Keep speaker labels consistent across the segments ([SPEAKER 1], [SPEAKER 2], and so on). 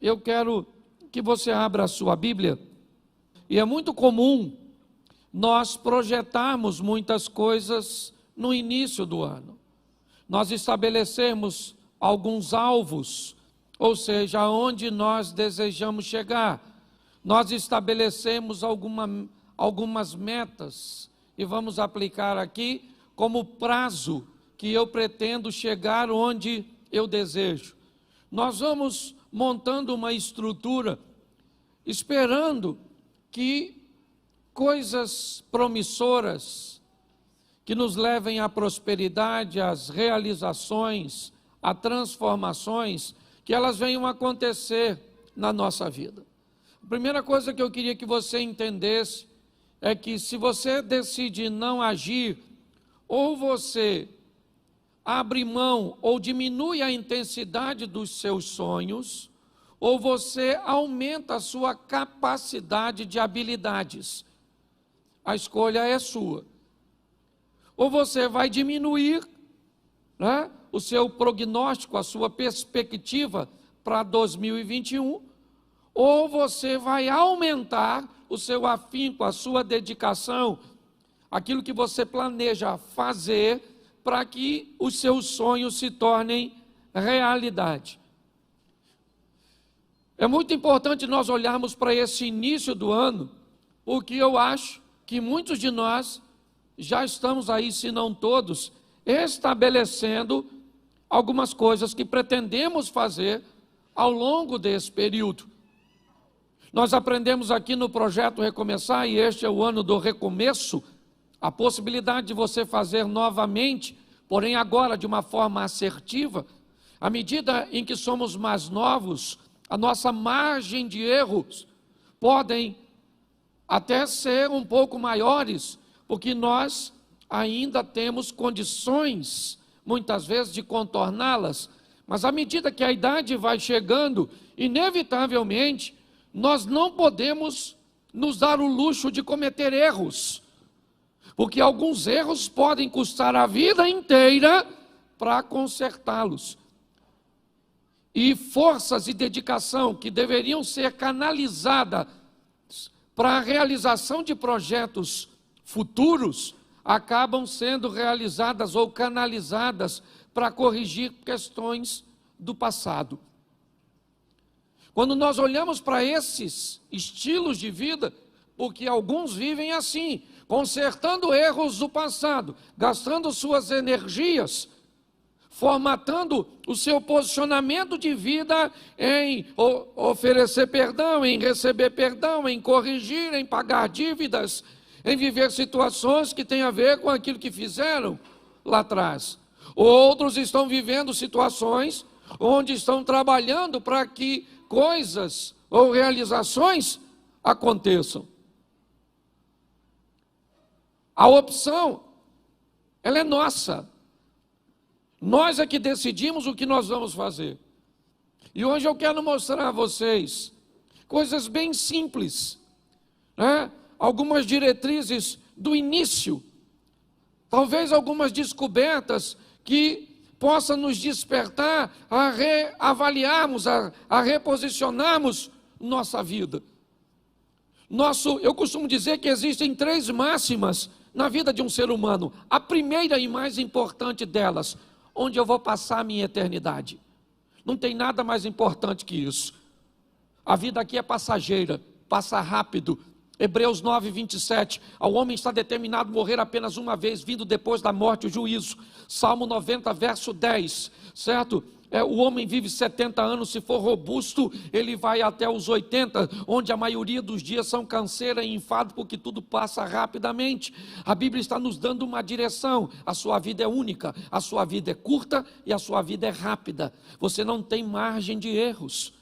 [SPEAKER 1] eu quero que você abra a sua Bíblia. E é muito comum nós projetarmos muitas coisas no início do ano. Nós estabelecemos alguns alvos, ou seja, aonde nós desejamos chegar. Nós estabelecemos algumas metas e vamos aplicar aqui como prazo que eu pretendo chegar onde eu desejo. Nós vamos montando uma estrutura, esperando que coisas promissoras, que nos levem à prosperidade, às realizações, a transformações, que elas venham acontecer na nossa vida. A primeira coisa que eu queria que você entendesse é que se você decide não agir, ou você abre mão ou diminui a intensidade dos seus sonhos, ou você aumenta a sua capacidade de habilidades. A escolha é sua. Ou você vai diminuir, né, o seu prognóstico, a sua perspectiva para 2021, ou você vai aumentar o seu afinco, a sua dedicação, aquilo que você planeja fazer para que os seus sonhos se tornem realidade. É muito importante nós olharmos para esse início do ano, porque eu acho que muitos de nós já estamos aí, se não todos, estabelecendo algumas coisas que pretendemos fazer ao longo desse período. Nós aprendemos aqui no projeto Recomeçar, e este é o ano do recomeço, a possibilidade de você fazer novamente, porém agora de uma forma assertiva. À medida em que somos mais novos, a nossa margem de erros podem até ser um pouco maiores, porque nós ainda temos condições, muitas vezes, de contorná-las, mas à medida que a idade vai chegando, inevitavelmente, nós não podemos nos dar o luxo de cometer erros, porque alguns erros podem custar a vida inteira para consertá-los. E forças e dedicação que deveriam ser canalizadas para a realização de projetos futuros, acabam sendo realizadas ou canalizadas para corrigir questões do passado. Quando nós olhamos para esses estilos de vida, porque alguns vivem assim, consertando erros do passado, gastando suas energias, formatando o seu posicionamento de vida em oferecer perdão, em receber perdão, em corrigir, em pagar dívidas, em viver situações que têm a ver com aquilo que fizeram lá atrás. Outros estão vivendo situações onde estão trabalhando para que coisas ou realizações aconteçam. A opção, ela é nossa. Nós é que decidimos o que nós vamos fazer. E hoje eu quero mostrar a vocês coisas bem simples, né? Algumas diretrizes do início, talvez algumas descobertas que possam nos despertar a reavaliarmos, a reposicionarmos nossa vida. Eu costumo dizer que existem 3 máximas na vida de um ser humano. A primeira e mais importante delas: onde eu vou passar a minha eternidade. Não tem nada mais importante que isso. A vida aqui é passageira, passa rápido. Hebreus 9, 27, ao homem está determinado morrer apenas uma vez, vindo depois da morte o juízo. Salmo 90, verso 10, certo? O homem vive 70 anos, se for robusto, ele vai até os 80, onde a maioria dos dias são canseira e enfado, porque tudo passa rapidamente. A Bíblia está nos dando uma direção: a sua vida é única, a sua vida é curta e a sua vida é rápida. Você não tem margem de erros.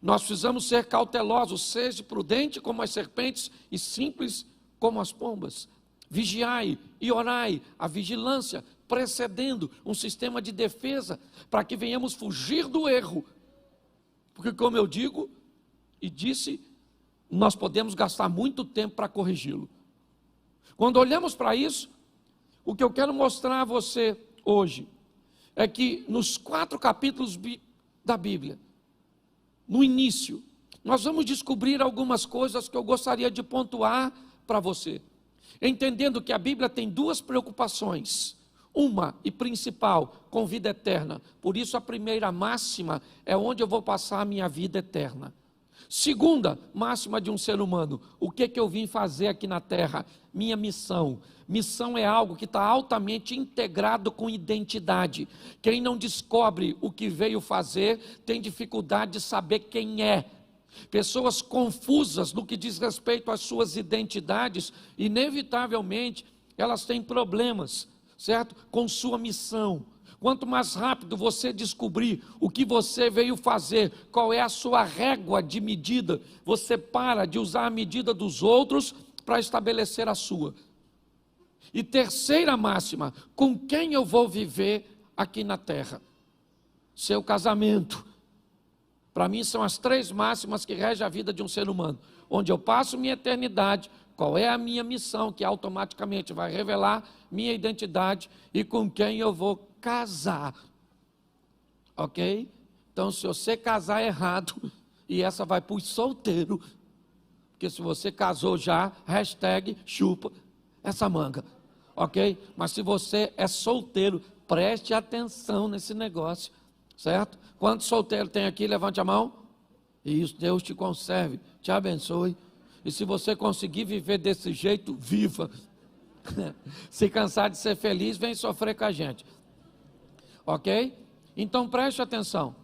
[SPEAKER 1] Nós precisamos ser cautelosos, seja prudente como as serpentes e simples como as pombas. Vigiai e orai, a vigilância precedendo um sistema de defesa, para que venhamos fugir do erro. Porque, como eu digo e disse, nós podemos gastar muito tempo para corrigi-lo. Quando olhamos para isso, o que eu quero mostrar a você hoje é que nos 4 capítulos da Bíblia, no início, nós vamos descobrir algumas coisas que eu gostaria de pontuar para você. Entendendo que a Bíblia tem duas preocupações. Uma e principal, com vida eterna. Por isso a primeira máxima é onde eu vou passar a minha vida eterna. Segunda máxima de um ser humano, o que eu vim fazer aqui na terra? Minha missão. Missão é algo que está altamente integrado com identidade. Quem não descobre o que veio fazer, tem dificuldade de saber quem é. Pessoas confusas no que diz respeito às suas identidades, inevitavelmente, elas têm problemas, certo? Com sua missão. Quanto mais rápido você descobrir o que você veio fazer, qual é a sua régua de medida, você para de usar a medida dos outros para estabelecer a sua. E terceira máxima, com quem eu vou viver aqui na terra? Seu casamento. Para mim são as três máximas que regem a vida de um ser humano. Onde eu passo minha eternidade, qual é a minha missão, que automaticamente vai revelar minha identidade, e com quem eu vou casar. Ok? Então, se você casar errado, e essa vai para os solteiros, porque se você casou já, hashtag chupa essa manga. Ok? Mas se você é solteiro, preste atenção nesse negócio. Certo? Quantos solteiros tem aqui? Levante a mão. Isso, Deus te conserve, te abençoe. E se você conseguir viver desse jeito, viva. Se cansar de ser feliz, vem sofrer com a gente. Ok? Então preste atenção.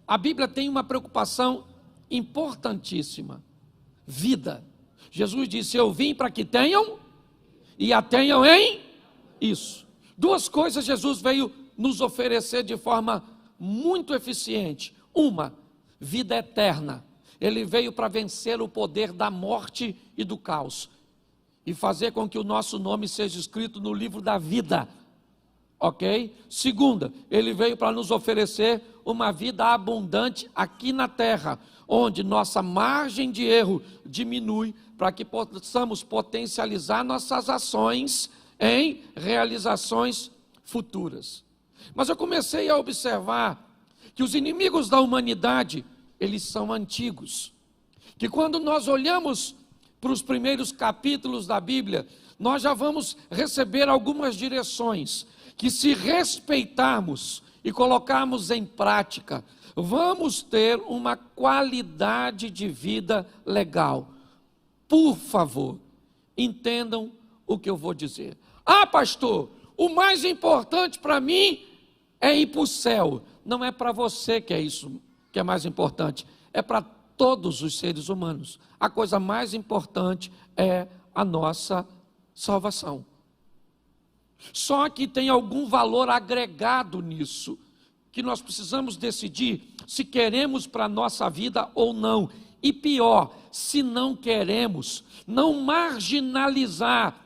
[SPEAKER 1] A Bíblia tem uma preocupação importantíssima. Vida. Jesus disse, eu vim para que tenham e a tenham em isso. Duas coisas Jesus veio nos oferecer de forma muito eficiente. Uma, vida eterna. Ele veio para vencer o poder da morte e do caos e fazer com que o nosso nome seja escrito no livro da vida. Ok? Segunda, ele veio para nos oferecer uma vida abundante aqui na terra, onde nossa margem de erro diminui, para que possamos potencializar nossas ações em realizações futuras. Mas eu comecei a observar que os inimigos da humanidade, eles são antigos. Que quando nós olhamos para os primeiros capítulos da Bíblia, nós já vamos receber algumas direções, que se respeitarmos e colocarmos em prática, vamos ter uma qualidade de vida legal. Por favor, entendam o que eu vou dizer. Ah, pastor, o mais importante para mim é ir para o céu. Não é para você que é isso que é mais importante, é para todos os seres humanos. A coisa mais importante é a nossa salvação. Só que tem algum valor agregado nisso, que nós precisamos decidir se queremos para a nossa vida ou não. E pior, se não queremos, não marginalizar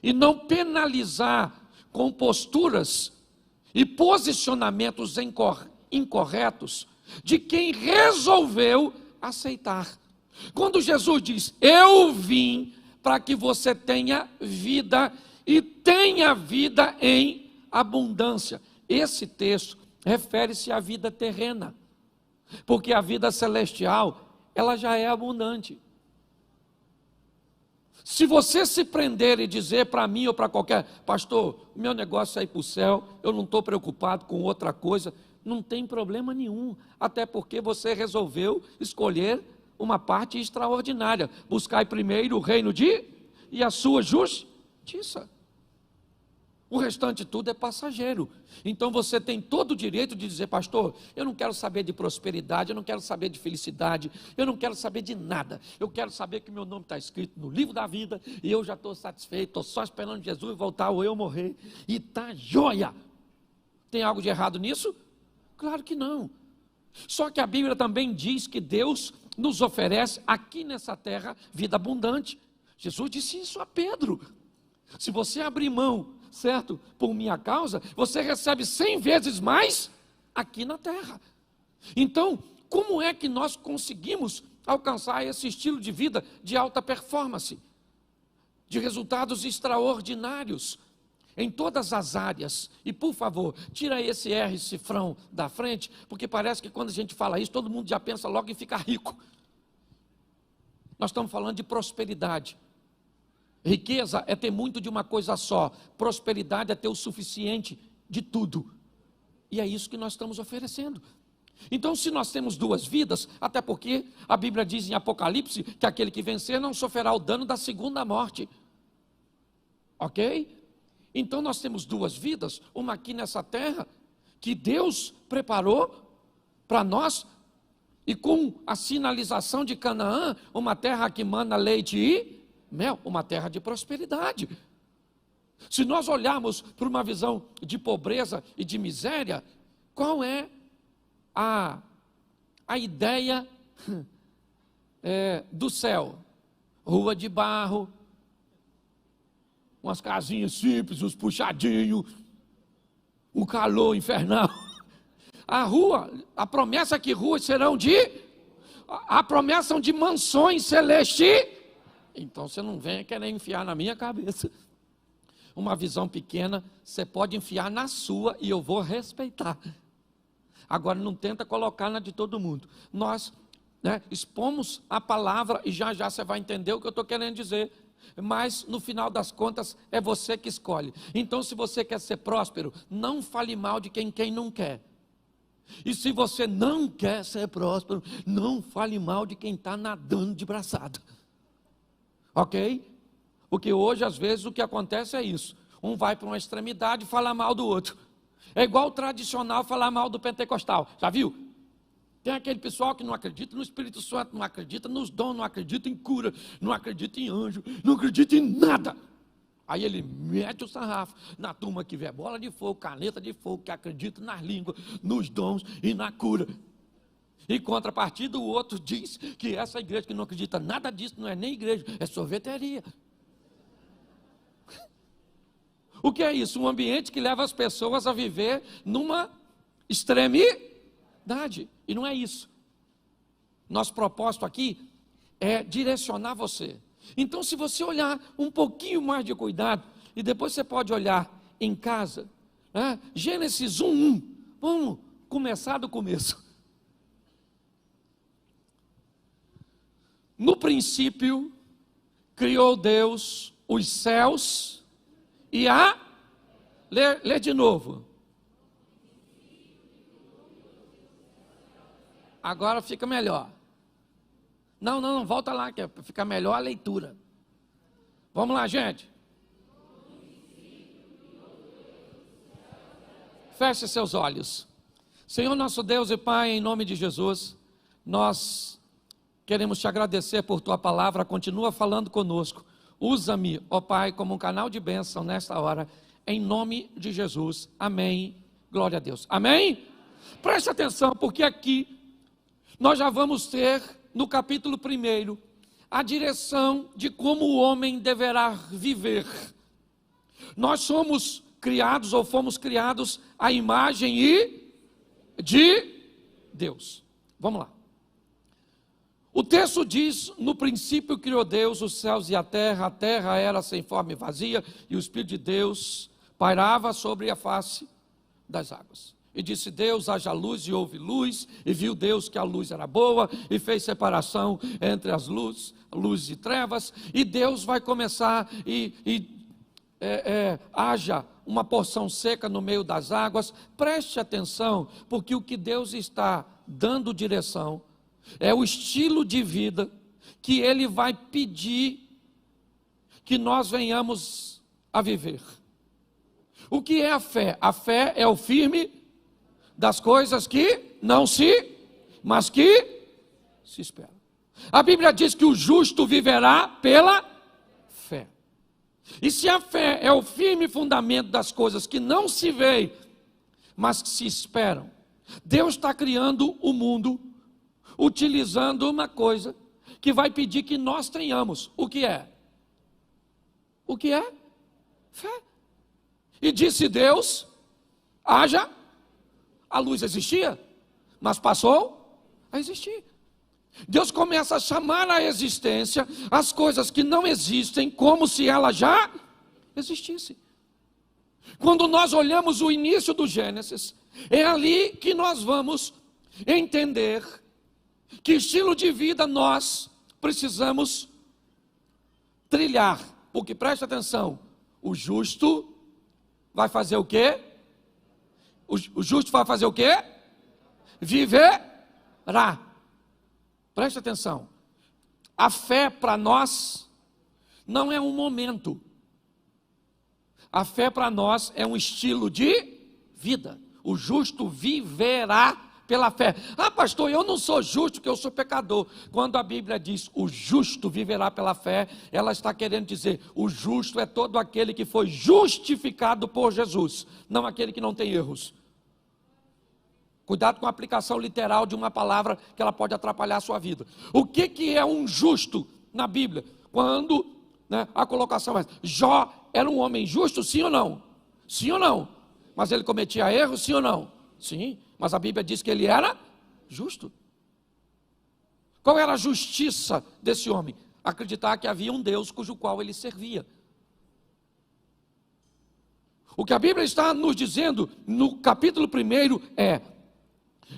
[SPEAKER 1] e não penalizar com posturas e posicionamentos incorretos de quem resolveu aceitar. Quando Jesus diz, eu vim para que você tenha vida e tenha vida em abundância. Esse texto refere-se à vida terrena, porque a vida celestial, ela já é abundante. Se você se prender e dizer para mim ou para qualquer, pastor, meu negócio é ir para o céu, eu não estou preocupado com outra coisa, não tem problema nenhum, até porque você resolveu escolher uma parte extraordinária, buscar primeiro o reino e a sua justiça. O restante tudo é passageiro. Então você tem todo o direito de dizer, pastor, eu não quero saber de prosperidade, eu não quero saber de felicidade, eu não quero saber de nada. Eu quero saber que meu nome está escrito no livro da vida e eu já estou satisfeito, estou só esperando Jesus voltar ou eu morrer. E está joia. Tem algo de errado nisso? Claro que não. Só que a Bíblia também diz que Deus nos oferece aqui nessa terra vida abundante. Jesus disse isso a Pedro. Se você abrir mão, certo, por minha causa, você recebe 100 vezes mais aqui na terra. Então, como é que nós conseguimos alcançar esse estilo de vida de alta performance, de resultados extraordinários? em todas as áreas. E por favor, tira esse R cifrão da frente, porque parece que quando a gente fala isso, todo mundo já pensa logo em ficar rico. Nós estamos falando de prosperidade. Riqueza é ter muito de uma coisa só. Prosperidade é ter o suficiente de tudo. E é isso que nós estamos oferecendo. Então, se nós temos duas vidas, até porque a Bíblia diz em Apocalipse que aquele que vencer não sofrerá o dano da segunda morte. Ok? Então nós temos duas vidas, uma aqui nessa terra, que Deus preparou para nós, e com a sinalização de Canaã, uma terra que mana leite e mel, uma terra de prosperidade. Se nós olharmos para uma visão de pobreza e de miséria, qual é a ideia do céu? Rua de barro, umas casinhas simples, uns puxadinhos, um calor infernal. A rua, a promessa é que ruas serão a promessa são de mansões celestes. Então você não venha querer enfiar na minha cabeça uma visão pequena, você pode enfiar na sua e eu vou respeitar. Agora não tenta colocar na de todo mundo. Nós expomos a palavra e já já você vai entender o que eu estou querendo dizer. Mas no final das contas é você que escolhe. Então, se você quer ser próspero, não fale mal de quem não quer. E se você não quer ser próspero, não fale mal de quem está nadando de braçada. Ok? Porque hoje, às vezes, o que acontece é isso. Um vai para uma extremidade e fala mal do outro. É igual o tradicional falar mal do pentecostal. Já viu? Tem aquele pessoal que não acredita no Espírito Santo, não acredita nos dons, não acredita em cura, não acredita em anjo, não acredita em nada. Aí ele mete o sarrafo na turma que vê bola de fogo, caneta de fogo, que acredita nas línguas, nos dons e na cura. Em contrapartida, o outro diz que essa igreja que não acredita nada disso não é nem igreja, é sorveteria. O que é isso? Um ambiente que leva as pessoas a viver numa extremidade. E não é isso. Nosso propósito aqui é direcionar você. Então, se você olhar um pouquinho mais de cuidado, e depois você pode olhar em casa, Gênesis 1:1, vamos começar do começo. No princípio, criou Deus os céus e a... Lê de novo. Agora fica melhor. Não, volta lá, que fica melhor a leitura. Vamos lá, gente. Feche seus olhos. Senhor nosso Deus e Pai, em nome de Jesus, nós queremos te agradecer por tua palavra, continua falando conosco. Usa-me, ó Pai, como um canal de bênção nesta hora, em nome de Jesus. Amém. Glória a Deus. Amém? Preste atenção, porque aqui nós já vamos ter, no capítulo 1, a direção de como o homem deverá viver. Nós somos criados, ou fomos criados, à imagem de Deus. Vamos lá. O texto diz, no princípio criou Deus os céus e a terra era sem forma e vazia, e o Espírito de Deus pairava sobre a face das águas. E disse Deus, haja luz, e houve luz, e viu Deus que a luz era boa, e fez separação entre as luzes e trevas, e Deus vai começar, haja uma porção seca no meio das águas. Preste atenção, porque o que Deus está dando direção, é o estilo de vida, que Ele vai pedir, que nós venhamos a viver. O que é a fé? A fé é o firme das coisas que não mas que se esperam. A Bíblia diz que o justo viverá pela fé. E se a fé é o firme fundamento das coisas que não se veem, mas que se esperam, Deus está criando o mundo, utilizando uma coisa que vai pedir que nós tenhamos. O que é? O que é? Fé. E disse Deus, haja. A luz existia, mas passou a existir. Deus começa a chamar à existência as coisas que não existem, como se ela já existisse. Quando nós olhamos o início do Gênesis, é ali que nós vamos entender que estilo de vida nós precisamos trilhar. Porque preste atenção, o justo vai fazer o quê? O justo vai fazer o quê? Viverá. Preste atenção. A fé para nós não é um momento. A fé para nós é um estilo de vida. O justo viverá pela fé. Ah, pastor, eu não sou justo porque eu sou pecador. Quando a Bíblia diz o justo viverá pela fé, ela está querendo dizer o justo é todo aquele que foi justificado por Jesus, não aquele que não tem erros. Cuidado com a aplicação literal de uma palavra que ela pode atrapalhar a sua vida. O que é um justo na Bíblia? Quando a colocação é: Jó era um homem justo, sim ou não? Sim ou não? Mas ele cometia erros, sim ou não? Sim, mas a Bíblia diz que ele era justo. Qual era a justiça desse homem? Acreditar que havia um Deus cujo qual ele servia. O que a Bíblia está nos dizendo no capítulo 1 é: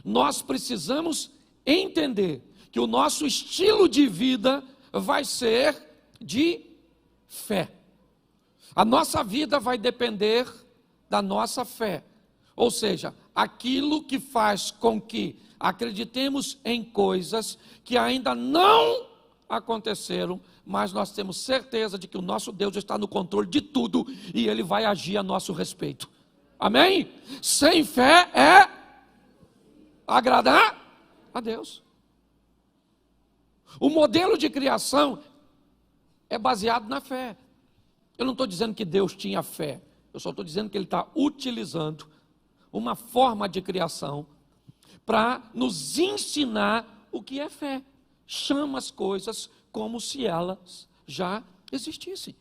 [SPEAKER 1] nós precisamos entender que o nosso estilo de vida vai ser de fé. A nossa vida vai depender da nossa fé. Ou seja, aquilo que faz com que acreditemos em coisas que ainda não aconteceram, mas nós temos certeza de que o nosso Deus está no controle de tudo e Ele vai agir a nosso respeito. Amém? Sem fé é agradar a Deus. O modelo de criação é baseado na fé. Eu não estou dizendo que Deus tinha fé, eu só estou dizendo que Ele está utilizando uma forma de criação para nos ensinar o que é fé. Chama as coisas como se elas já existissem.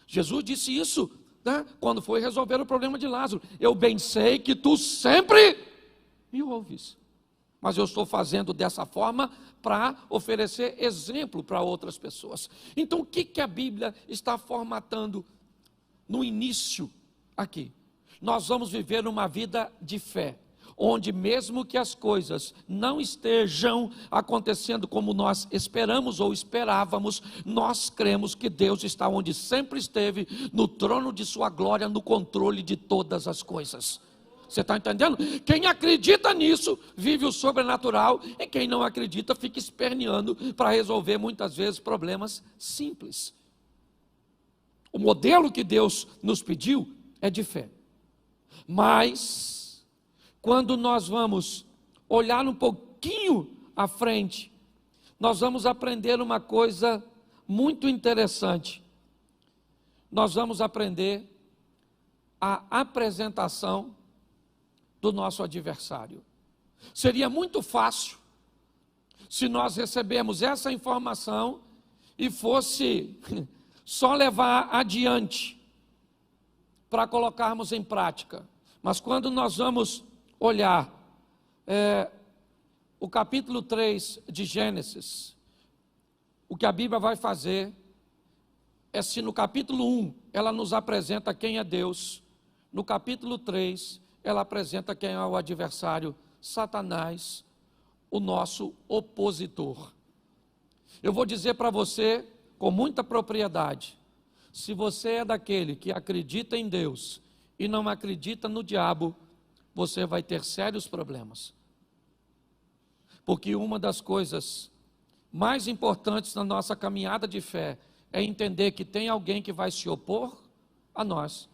[SPEAKER 1] Jesus disse isso, quando foi resolver o problema de Lázaro: eu bem sei que tu sempre me ouves, mas eu estou fazendo dessa forma para oferecer exemplo para outras pessoas. Então, o que a Bíblia está formatando no início aqui? Nós vamos viver uma vida de fé, onde mesmo que as coisas não estejam acontecendo como nós esperamos ou esperávamos, nós cremos que Deus está onde sempre esteve, no trono de sua glória, no controle de todas as coisas. Você está entendendo? Quem acredita nisso vive o sobrenatural, e quem não acredita fica esperneando para resolver muitas vezes problemas simples. O modelo que Deus nos pediu é de fé. Mas quando nós vamos olhar um pouquinho à frente, nós vamos aprender uma coisa muito interessante. Nós vamos aprender a apresentação do nosso adversário. Seria muito fácil se nós recebemos essa informação e fosse só levar adiante para colocarmos em prática. Mas quando nós vamos olhar o capítulo 3 de Gênesis, o que a Bíblia vai fazer é, se no capítulo 1 ela nos apresenta quem é Deus, no capítulo 3 ela apresenta quem é o adversário, Satanás, o nosso opositor. Eu vou dizer para você com muita propriedade: se você é daquele que acredita em Deus e não acredita no diabo, você vai ter sérios problemas. Porque uma das coisas mais importantes na nossa caminhada de fé é entender que tem alguém que vai se opor a nós,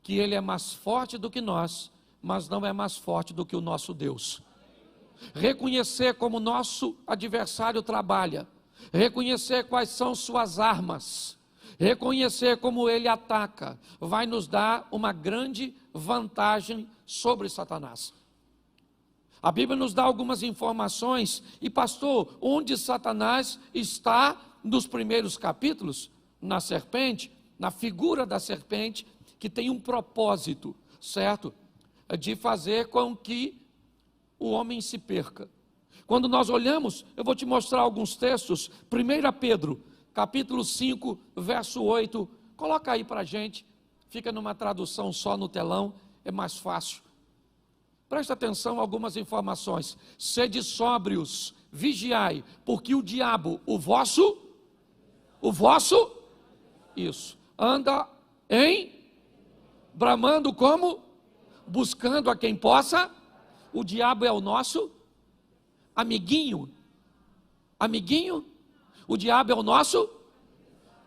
[SPEAKER 1] que ele é mais forte do que nós, mas não é mais forte do que o nosso Deus. Reconhecer como nosso adversário trabalha, reconhecer quais são suas armas, reconhecer como ele ataca, vai nos dar uma grande vantagem sobre Satanás. A Bíblia nos dá algumas informações, e pastor, onde Satanás está nos primeiros capítulos? Na serpente, na figura da serpente, que tem um propósito, certo? De fazer com que o homem se perca. Quando nós olhamos, eu vou te mostrar alguns textos. 1 Pedro, capítulo 5, verso 8, coloca aí para a gente, fica numa tradução só no telão, é mais fácil. Presta atenção a algumas informações. Sede sóbrios, vigiai, porque o diabo, o vosso, isso, anda bramando como? Buscando a quem possa. O diabo é o nosso amiguinho. Amiguinho? O diabo é o nosso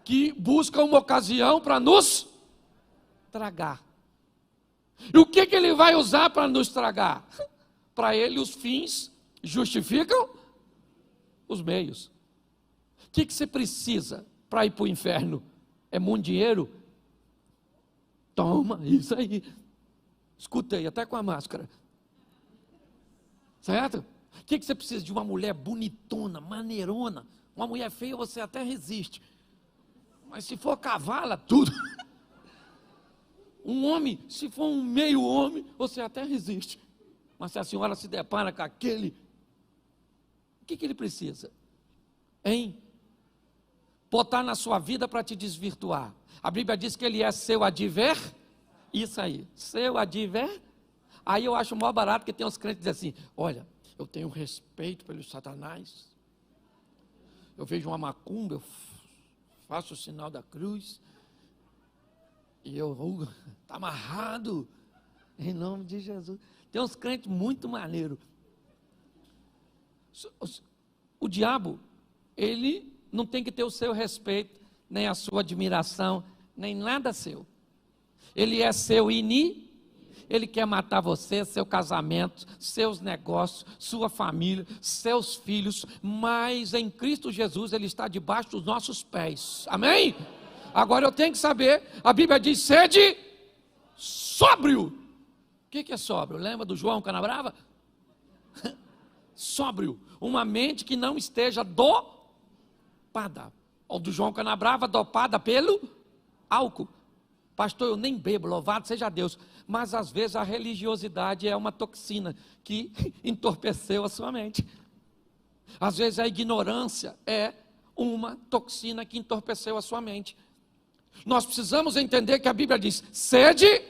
[SPEAKER 1] que busca uma ocasião para nos tragar. E o que ele vai usar para nos tragar? Para ele os fins justificam os meios. O que você precisa para ir para o inferno? É muito dinheiro? Toma, isso aí. Escutei, até com a máscara. Certo? O que você precisa? De uma mulher bonitona, maneirona. Uma mulher feia você até resiste. Mas se for cavala, tudo. Um homem, se for um meio homem, você até resiste. Mas se a senhora se depara com aquele, o que ele precisa? Botar na sua vida para te desvirtuar. A Bíblia diz que ele é seu isso aí, seu adver. Aí eu acho maior barato que tem uns crentes que dizem assim, olha, eu tenho respeito pelo Satanás, eu vejo uma macumba, eu faço o sinal da cruz, e eu, está amarrado, em nome de Jesus. Tem uns crentes muito maneiros. O diabo, ele não tem que ter o seu respeito, nem a sua admiração, nem nada seu. Ele é seu ele quer matar você, seu casamento, seus negócios, sua família, seus filhos, mas em Cristo Jesus ele está debaixo dos nossos pés. Amém? Agora eu tenho que saber, a Bíblia diz, sede sóbrio. O que é sóbrio? Lembra do João Canabrava? Sóbrio, uma mente que não esteja dopada. Ou do João Canabrava, dopada pelo álcool. Pastor, eu nem bebo, louvado seja Deus. Mas às vezes a religiosidade é uma toxina que entorpeceu a sua mente. Às vezes a ignorância é uma toxina que entorpeceu a sua mente. Nós precisamos entender que a Bíblia diz, sede,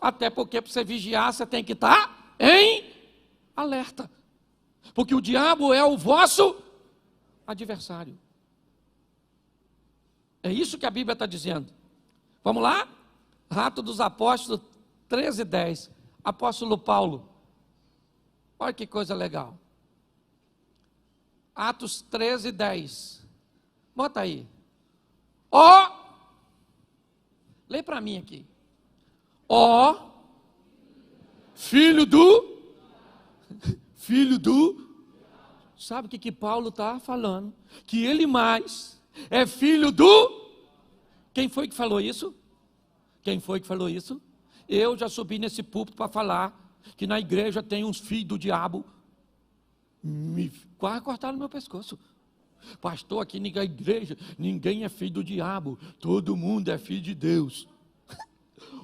[SPEAKER 1] até porque para você vigiar você tem que estar em alerta. Porque o diabo é o vosso adversário. É isso que a Bíblia está dizendo. Vamos lá? Atos dos Apóstolos 13:10. Apóstolo Paulo. Olha que coisa legal. Atos 13:10. Bota aí. Lê para mim aqui. Filho do. Sabe o que Paulo está falando? Que ele mais é filho do. Quem foi que falou isso? Eu já subi nesse púlpito para falar que na igreja tem uns filhos do diabo. Quase cortaram meu pescoço. Pastor, aqui na igreja ninguém é filho do diabo, todo mundo é filho de Deus.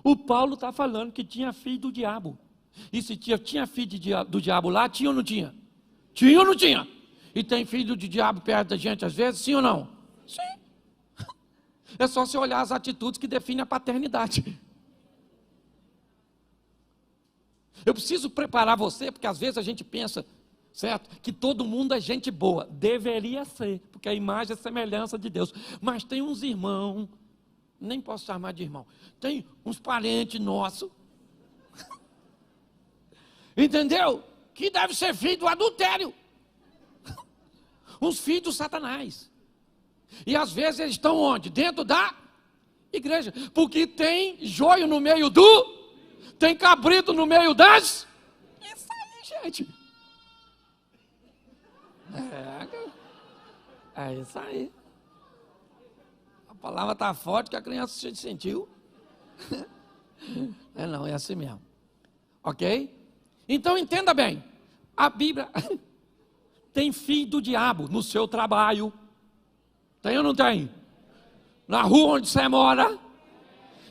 [SPEAKER 1] O Paulo está falando que tinha filho do diabo. E se tinha filho do diabo lá, tinha ou não tinha? Tinha ou não tinha? E tem filho de diabo perto da gente às vezes, sim ou não? Sim. É só você olhar as atitudes que definem a paternidade. Eu preciso preparar você, porque às vezes a gente pensa, certo? Que todo mundo é gente boa. Deveria ser, porque a imagem é a semelhança de Deus. Mas tem uns irmãos, nem posso chamar de irmão, tem uns parentes nossos, entendeu? Que deve ser filho do adultério. Uns filhos do Satanás. E às vezes eles estão onde? Dentro da igreja. Porque tem joio no meio tem cabrito no meio das. Isso aí, gente. É isso aí. A palavra está forte que a criança se sentiu. Não, é assim mesmo. Ok? Então entenda bem. A Bíblia tem filho do diabo no seu trabalho. Tem ou não tem? Na rua onde você mora,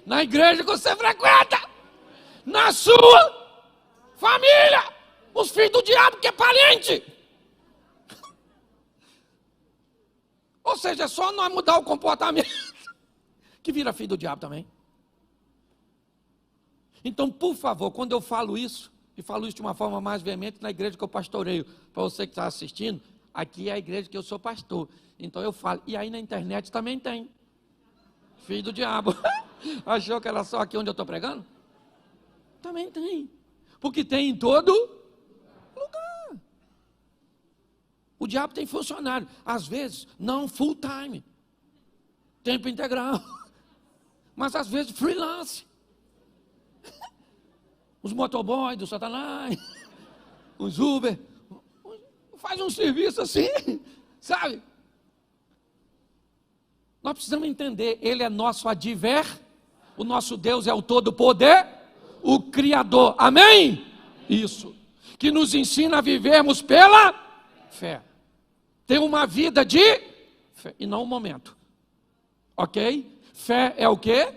[SPEAKER 1] na igreja que você frequenta, na sua família, os filhos do diabo que é parente. Ou seja, é só nós mudar o comportamento que vira filho do diabo também. Então, por favor, quando eu falo isso, e falo isso de uma forma mais veemente na igreja que eu pastoreio, para você que está assistindo, aqui é a igreja que eu sou pastor. Então eu falo, e aí na internet também tem. Filho do diabo. Achou que era só aqui onde eu estou pregando? Também tem. Porque tem em todo lugar. O diabo tem funcionário. Às vezes, não full time. Tempo integral. Mas às vezes freelance. Os motoboys do Satanás. Os Uber. Faz um serviço assim. Sabe? Nós precisamos entender, Ele é nosso o nosso Deus é o Todo-Poder, o Criador, amém? Isso, que nos ensina a vivermos pela fé, ter uma vida de fé, e não um momento, ok? Fé é o quê?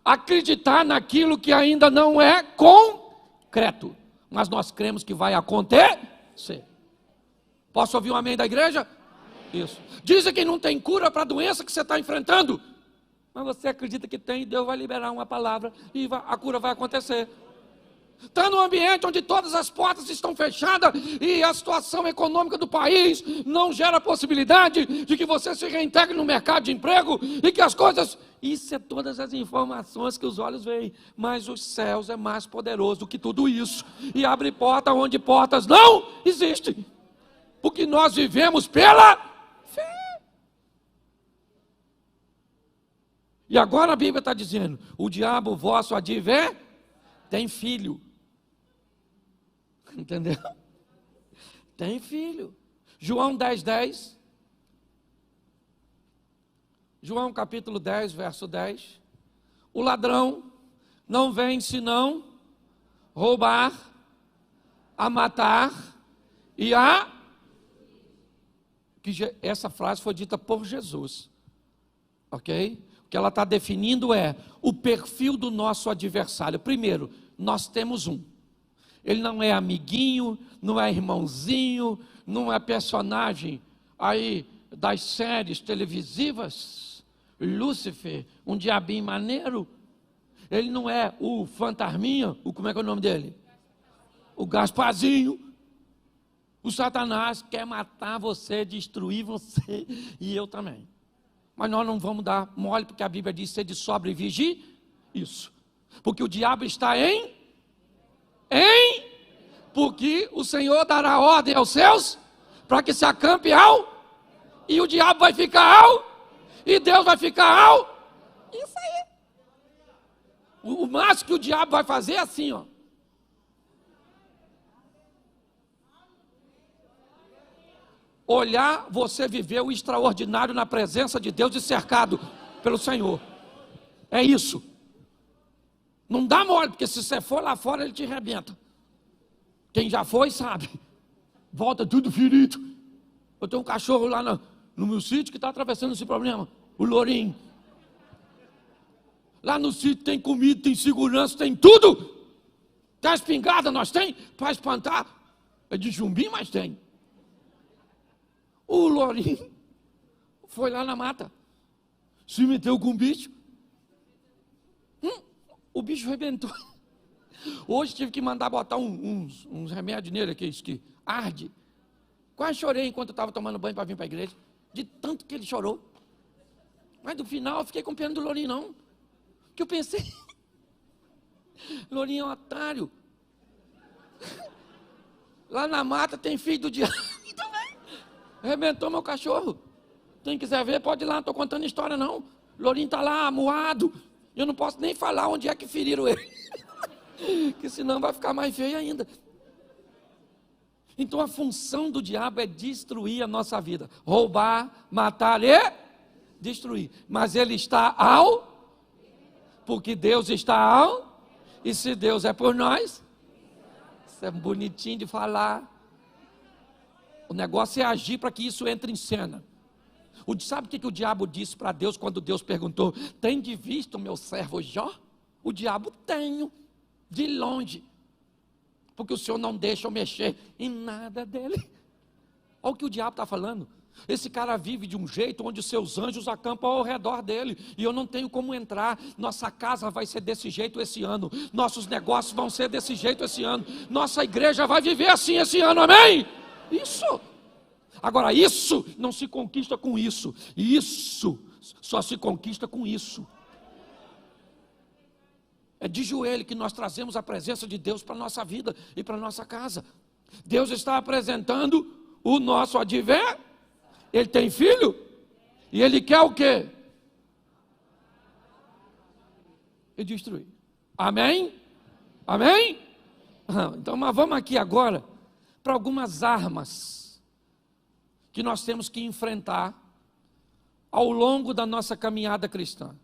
[SPEAKER 1] Acreditar naquilo que ainda não é concreto, mas nós cremos que vai acontecer. Posso ouvir um amém da igreja? Isso. Dizem que não tem cura para a doença que você está enfrentando. Mas você acredita que tem, Deus vai liberar uma palavra e a cura vai acontecer. Está num ambiente onde todas as portas estão fechadas e a situação econômica do país não gera possibilidade de que você se reintegre no mercado de emprego e que as coisas... Isso é todas as informações que os olhos veem. Mas os céus é mais poderoso do que tudo isso. E abre porta onde portas não existem. Porque nós vivemos pela fé. E agora a Bíblia está dizendo, o diabo vosso adver tem filho. Entendeu? Tem filho. João 10:10. João capítulo 10, verso 10. O ladrão não vem senão roubar, a matar e a... Que essa frase foi dita por Jesus, ok? O que ela está definindo é o perfil do nosso adversário. Primeiro, nós temos um. Ele não é amiguinho, não é irmãozinho, não é personagem aí das séries televisivas, Lúcifer, um diabinho maneiro. Ele não é o fantasminha, como é que é o nome dele? O Gasparzinho. O Satanás quer matar você, destruir você, e eu também. Mas nós não vamos dar mole, porque a Bíblia diz ser de sóbrio e vigie. Isso. Porque o diabo está porque o Senhor dará ordem aos seus, para que se acampe e o diabo vai ficar e Deus vai ficar Isso aí. O máximo que o diabo vai fazer é assim, ó. Olhar você viver o extraordinário na presença de Deus e cercado pelo Senhor. É isso. Não dá mole, porque se você for lá fora, ele te arrebenta. Quem já foi, sabe. Volta tudo ferido. Eu tenho um cachorro lá no meu sítio que está atravessando esse problema. O lourinho. Lá no sítio tem comida, tem segurança, tem tudo. Tem espingarda, nós tem, para espantar. É de chumbim, mas tem. O lourinho foi lá na mata, se meteu com o bicho, o bicho arrebentou. Hoje tive que mandar botar uns remédios nele aqui, que arde. Quase chorei enquanto eu estava tomando banho para vir para a igreja, de tanto que ele chorou. Mas no final eu fiquei com pena do lourinho não, que eu pensei, lourinho é um otário. Lá na mata tem filho do diabo. Arrebentou meu cachorro. Quem quiser ver, pode ir lá, não estou contando história não. Lourinho está lá, amuado. Eu não posso nem falar onde é que feriram ele. Que senão vai ficar mais feio ainda. Então a função do diabo é destruir a nossa vida. Roubar, matar e destruir. Mas ele está porque Deus está e se Deus é por nós, isso é bonitinho de falar. O negócio é agir para que isso entre em cena. Sabe o que o diabo disse para Deus quando Deus perguntou: tem de vista o meu servo Jó? O diabo: tenho, de longe, porque o Senhor não deixa eu mexer em nada dele. Olha o que o diabo está falando. Esse cara vive de um jeito onde os seus anjos acampam ao redor dele, e eu não tenho como entrar. Nossa casa vai ser desse jeito esse ano, nossos negócios vão ser desse jeito esse ano, nossa igreja vai viver assim esse ano, amém? Isso. Agora, isso não se conquista com isso, isso só se conquista com isso. É de joelho que nós trazemos a presença de Deus para a nossa vida e para a nossa casa. Deus está apresentando o nosso adversário. Ele tem filho e ele quer o quê? E destruir. Amém? Amém? Então, mas vamos aqui agora para algumas armas que nós temos que enfrentar ao longo da nossa caminhada cristã.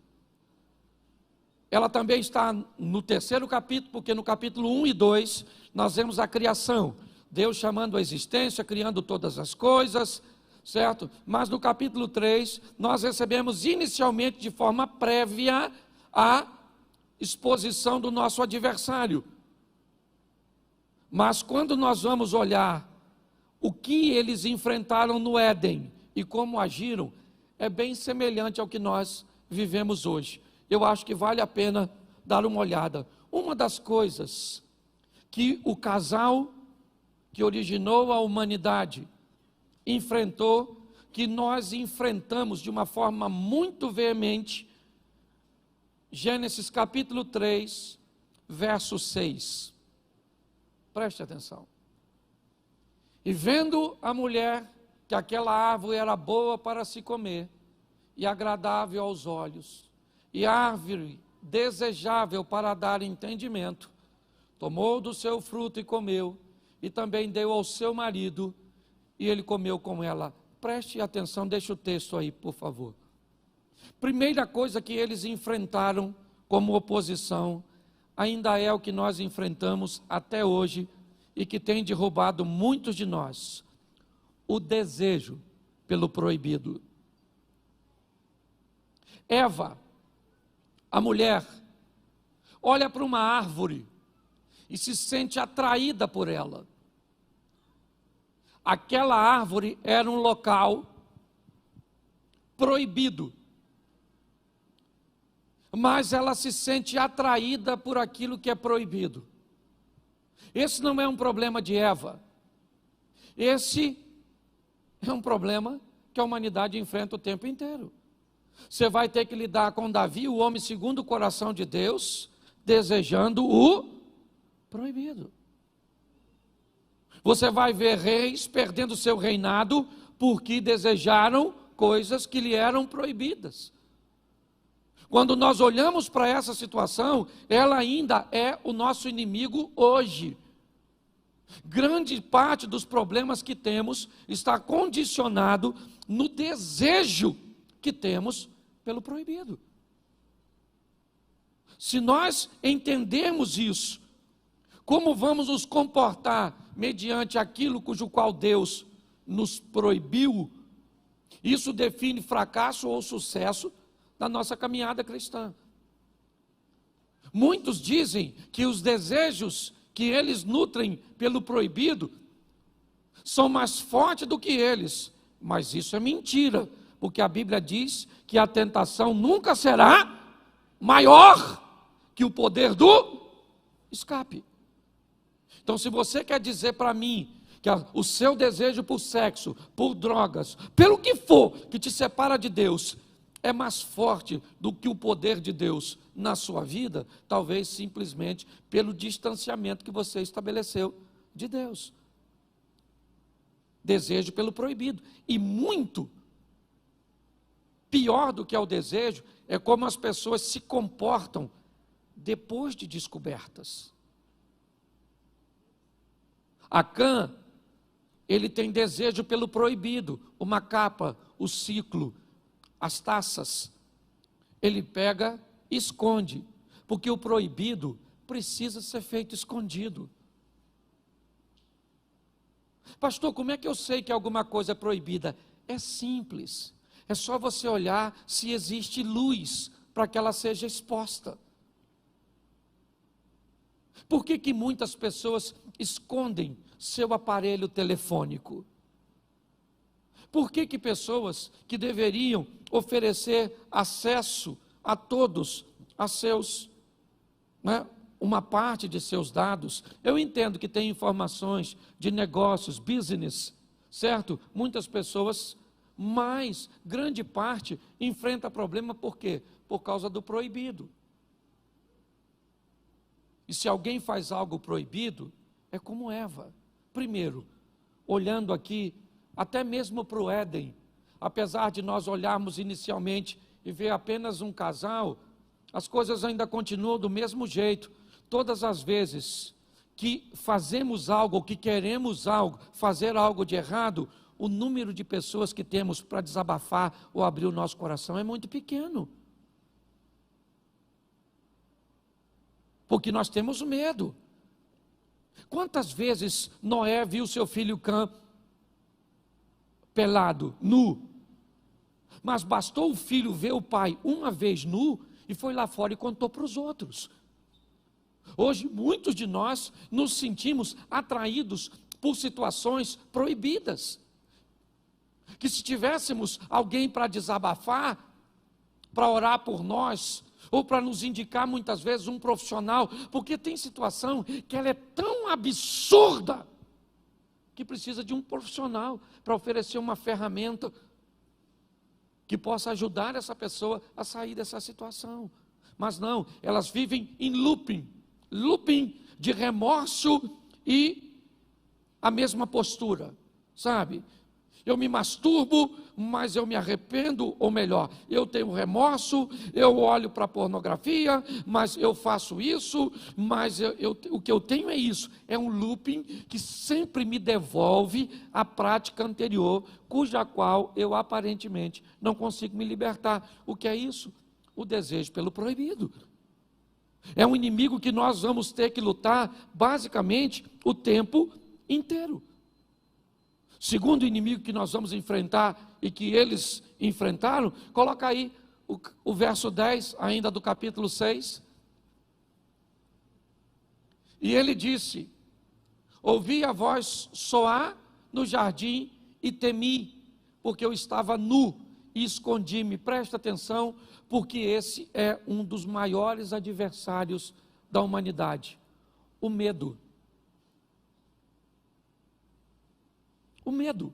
[SPEAKER 1] Ela também está no 3º capítulo, porque no capítulo 1 e 2 nós vemos a criação. Deus chamando a existência, criando todas as coisas, certo? Mas no capítulo 3 nós recebemos inicialmente de forma prévia a exposição do nosso adversário. Mas quando nós vamos olhar o que eles enfrentaram no Éden e como agiram, é bem semelhante ao que nós vivemos hoje. Eu acho que vale a pena dar uma olhada. Uma das coisas que o casal que originou a humanidade enfrentou, que nós enfrentamos de uma forma muito veemente, Gênesis capítulo 3, verso 6. Preste atenção. E vendo a mulher que aquela árvore era boa para se comer, e agradável aos olhos, e árvore desejável para dar entendimento, tomou do seu fruto e comeu, e também deu ao seu marido, e ele comeu com ela. Preste atenção, deixa o texto aí, por favor. Primeira coisa que eles enfrentaram como oposição, ainda é o que nós enfrentamos até hoje, e que tem derrubado muitos de nós: o desejo pelo proibido. Eva, a mulher, olha para uma árvore e se sente atraída por ela. Aquela árvore era um local proibido, mas ela se sente atraída por aquilo que é proibido. Esse não é um problema de Eva, esse é um problema que a humanidade enfrenta o tempo inteiro. Você vai ter que lidar com Davi, o homem segundo o coração de Deus, desejando o proibido. Você vai ver reis perdendo seu reinado porque desejaram coisas que lhe eram proibidas. Quando nós olhamos para essa situação, ela ainda é o nosso inimigo hoje. Grande parte dos problemas que temos está condicionado no desejo que temos pelo proibido. Se nós entendermos isso, como vamos nos comportar mediante aquilo cujo qual Deus nos proibiu, isso define fracasso ou sucesso da nossa caminhada cristã. Muitos dizem que os desejos que eles nutrem pelo proibido são mais fortes do que eles, mas isso é mentira, porque a Bíblia diz que a tentação nunca será maior que o poder do escape. Então, se você quer dizer para mim que o seu desejo por sexo, por drogas, pelo que for que te separa de Deus, é mais forte do que o poder de Deus na sua vida, talvez simplesmente pelo distanciamento que você estabeleceu de Deus. Desejo pelo proibido. E muito pior do que é o desejo, é como as pessoas se comportam depois de descobertas. Acã, ele tem desejo pelo proibido, uma capa, o ciclo, as taças. Ele pega e esconde, porque o proibido precisa ser feito escondido. Pastor, como é que eu sei que alguma coisa é proibida? É simples, é só você olhar se existe luz para que ela seja exposta. Por que muitas pessoas escondem seu aparelho telefônico? Por que pessoas que deveriam oferecer acesso a todos, a seus, né, uma parte de seus dados? Eu entendo que tem informações de negócios, business, certo? Muitas pessoas, mas grande parte enfrenta problema, por quê? Por causa do proibido. E se alguém faz algo proibido, é como Eva. Primeiro, olhando aqui, até mesmo para o Éden, apesar de nós olharmos inicialmente e ver apenas um casal, as coisas ainda continuam do mesmo jeito. Todas as vezes que fazemos algo, que queremos algo, fazer algo de errado, o número de pessoas que temos para desabafar ou abrir o nosso coração é muito pequeno. Porque nós temos medo. Quantas vezes Noé viu seu filho Cã pelado, nu? Mas bastou o filho ver o pai uma vez nu e foi lá fora e contou para os outros. Hoje muitos de nós nos sentimos atraídos por situações proibidas. Que se tivéssemos alguém para desabafar, para orar por nós, ou para nos indicar muitas vezes um profissional, porque tem situação que ela é tão absurda, que precisa de um profissional para oferecer uma ferramenta que possa ajudar essa pessoa a sair dessa situação. Mas não, elas vivem em looping de remorso e a mesma postura, sabe? Eu me masturbo, mas eu me arrependo, ou melhor, eu tenho remorso, eu olho para a pornografia, mas eu faço isso, mas o que eu tenho é isso, é um looping que sempre me devolve a prática anterior, cuja qual eu aparentemente não consigo me libertar. O que é isso? O desejo pelo proibido. É um inimigo que nós vamos ter que lutar basicamente o tempo inteiro. Segundo inimigo que nós vamos enfrentar e que eles enfrentaram, coloca aí o verso 10 ainda do capítulo 6. E ele disse: ouvi a voz soar no jardim e temi, porque eu estava nu e escondi-me. Presta atenção, porque esse é um dos maiores adversários da humanidade, o medo. O medo.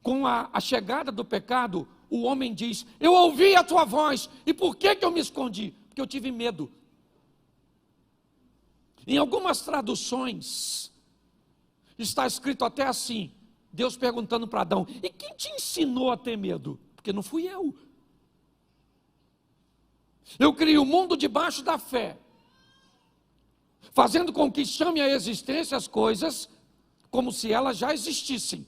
[SPEAKER 1] Com a chegada do pecado, o homem diz: eu ouvi a tua voz, e por que eu me escondi? Porque eu tive medo. Em algumas traduções, está escrito até assim, Deus perguntando para Adão: e quem te ensinou a ter medo? Porque não fui eu. Eu criei o mundo debaixo da fé, fazendo com que chame à existência as coisas como se elas já existissem.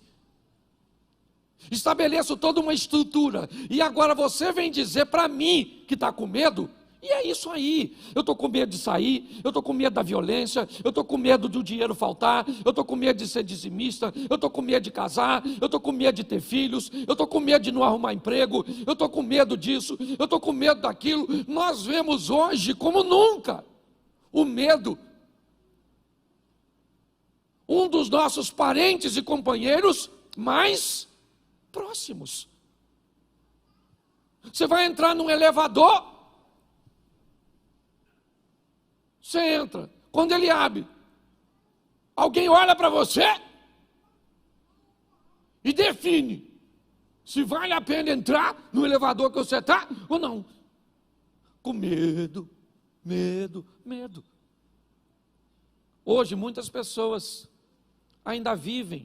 [SPEAKER 1] Estabeleço toda uma estrutura, e agora você vem dizer para mim que está com medo? E é isso aí. Eu estou com medo de sair, eu estou com medo da violência, eu estou com medo do dinheiro faltar, eu estou com medo de ser dizimista, eu estou com medo de casar, eu estou com medo de ter filhos, eu estou com medo de não arrumar emprego, eu estou com medo disso, eu estou com medo daquilo. Nós vemos hoje como nunca o medo. Um dos nossos parentes e companheiros mais próximos. Você vai entrar num elevador, você entra, quando ele abre, alguém olha para você e define se vale a pena entrar no elevador que você está ou não. Com medo, medo, medo. Hoje muitas pessoas ainda vivem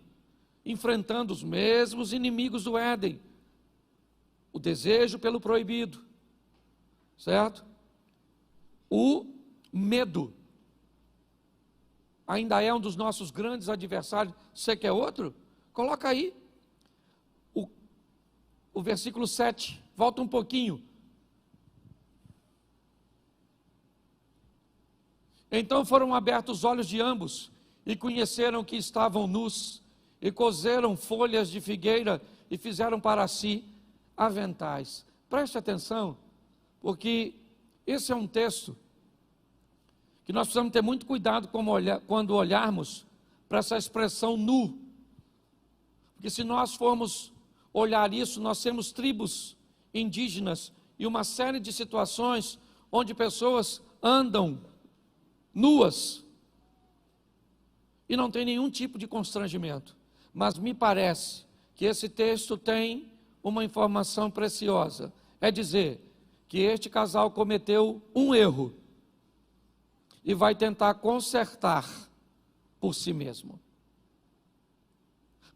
[SPEAKER 1] enfrentando os mesmos inimigos do Éden, o desejo pelo proibido, certo? O medo ainda é um dos nossos grandes adversários. Você quer outro? Coloca aí o versículo 7, volta um pouquinho. Então foram abertos os olhos de ambos, e conheceram que estavam nus, e coseram folhas de figueira, e fizeram para si aventais. Preste atenção, porque esse é um texto que nós precisamos ter muito cuidado quando olharmos para essa expressão nu. Porque se nós formos olhar isso, nós temos tribos indígenas e uma série de situações onde pessoas andam nuas e não tem nenhum tipo de constrangimento. Mas me parece que esse texto tem uma informação preciosa. É dizer que este casal cometeu um erro e vai tentar consertar por si mesmo,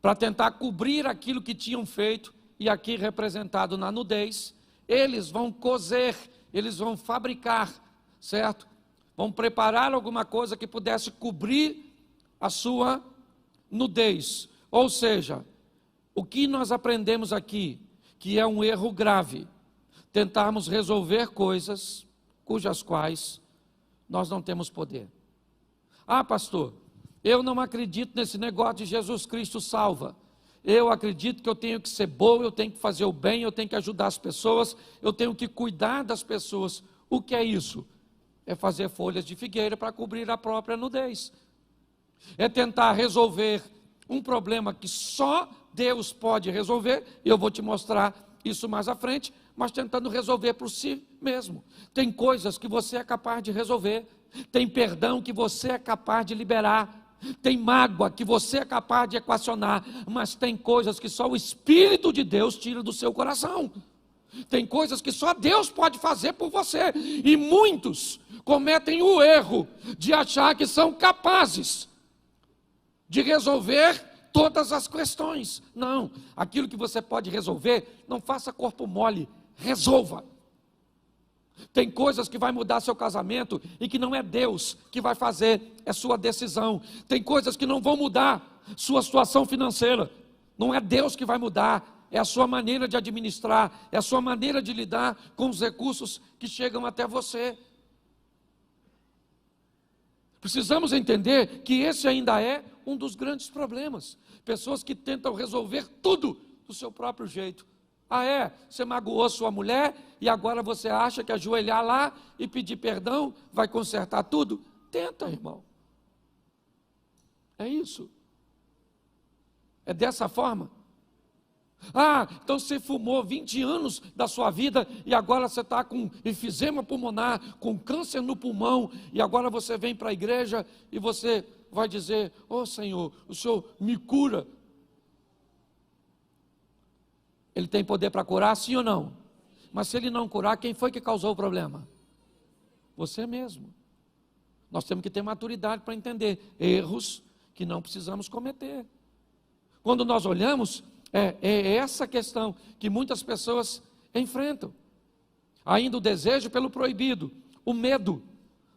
[SPEAKER 1] para tentar cobrir aquilo que tinham feito, e aqui representado na nudez. Eles vão coser, eles vão fabricar, certo? Vão preparar alguma coisa que pudesse cobrir a sua nudez. Ou seja, o que nós aprendemos aqui, que é um erro grave, tentarmos resolver coisas cujas quais nós não temos poder. Ah, pastor, eu não acredito nesse negócio de Jesus Cristo salva. Eu acredito que eu tenho que ser bom, eu tenho que fazer o bem, eu tenho que ajudar as pessoas, eu tenho que cuidar das pessoas. O que é isso? É fazer folhas de figueira para cobrir a própria nudez. É tentar resolver um problema que só Deus pode resolver, e eu vou te mostrar isso mais à frente, mas tentando resolver por si mesmo. Tem coisas que você é capaz de resolver, tem perdão que você é capaz de liberar, tem mágoa que você é capaz de equacionar, mas tem coisas que só o Espírito de Deus tira do seu coração. Tem coisas que só Deus pode fazer por você, e muitos cometem o erro de achar que são capazes de resolver todas as questões. Não, aquilo que você pode resolver, não faça corpo mole, resolva. Tem coisas que vai mudar seu casamento e que não é Deus que vai fazer, é sua decisão. Tem coisas que não vão mudar sua situação financeira, não é Deus que vai mudar, é a sua maneira de administrar, é a sua maneira de lidar com os recursos que chegam até você. Precisamos entender que esse ainda é um dos grandes problemas. Pessoas que tentam resolver tudo do seu próprio jeito. Ah, é? Você magoou sua mulher e agora você acha que ajoelhar lá e pedir perdão vai consertar tudo? Tenta, irmão. É isso. É dessa forma. Ah, então você fumou 20 anos da sua vida e agora você está com enfisema pulmonar, com câncer no pulmão, e agora você vem para a igreja e você vai dizer: "Ô Senhor, o Senhor me cura". Ele tem poder para curar, sim ou não? Mas se ele não curar, quem foi que causou o problema? Você mesmo. Nós temos que ter maturidade para entender erros que não precisamos cometer. Quando nós olhamos, é essa questão que muitas pessoas enfrentam. Ainda o desejo pelo proibido, o medo,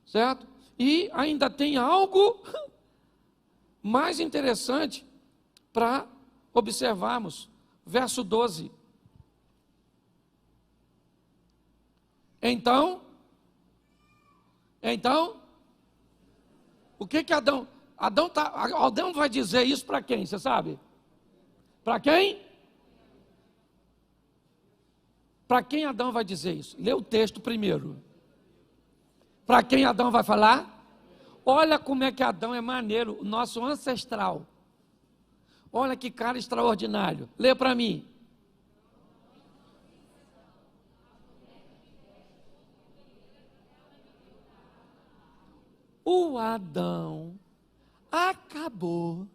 [SPEAKER 1] certo? E ainda tem algo mais interessante para observarmos. Verso 12. Então, o que Adão vai dizer isso para quem, você sabe? Para quem? Para quem Adão vai dizer isso? Lê o texto primeiro. Para quem Adão vai falar? Olha como é que Adão é maneiro, o nosso ancestral. Olha que cara extraordinário. Lê para mim. O Adão acabou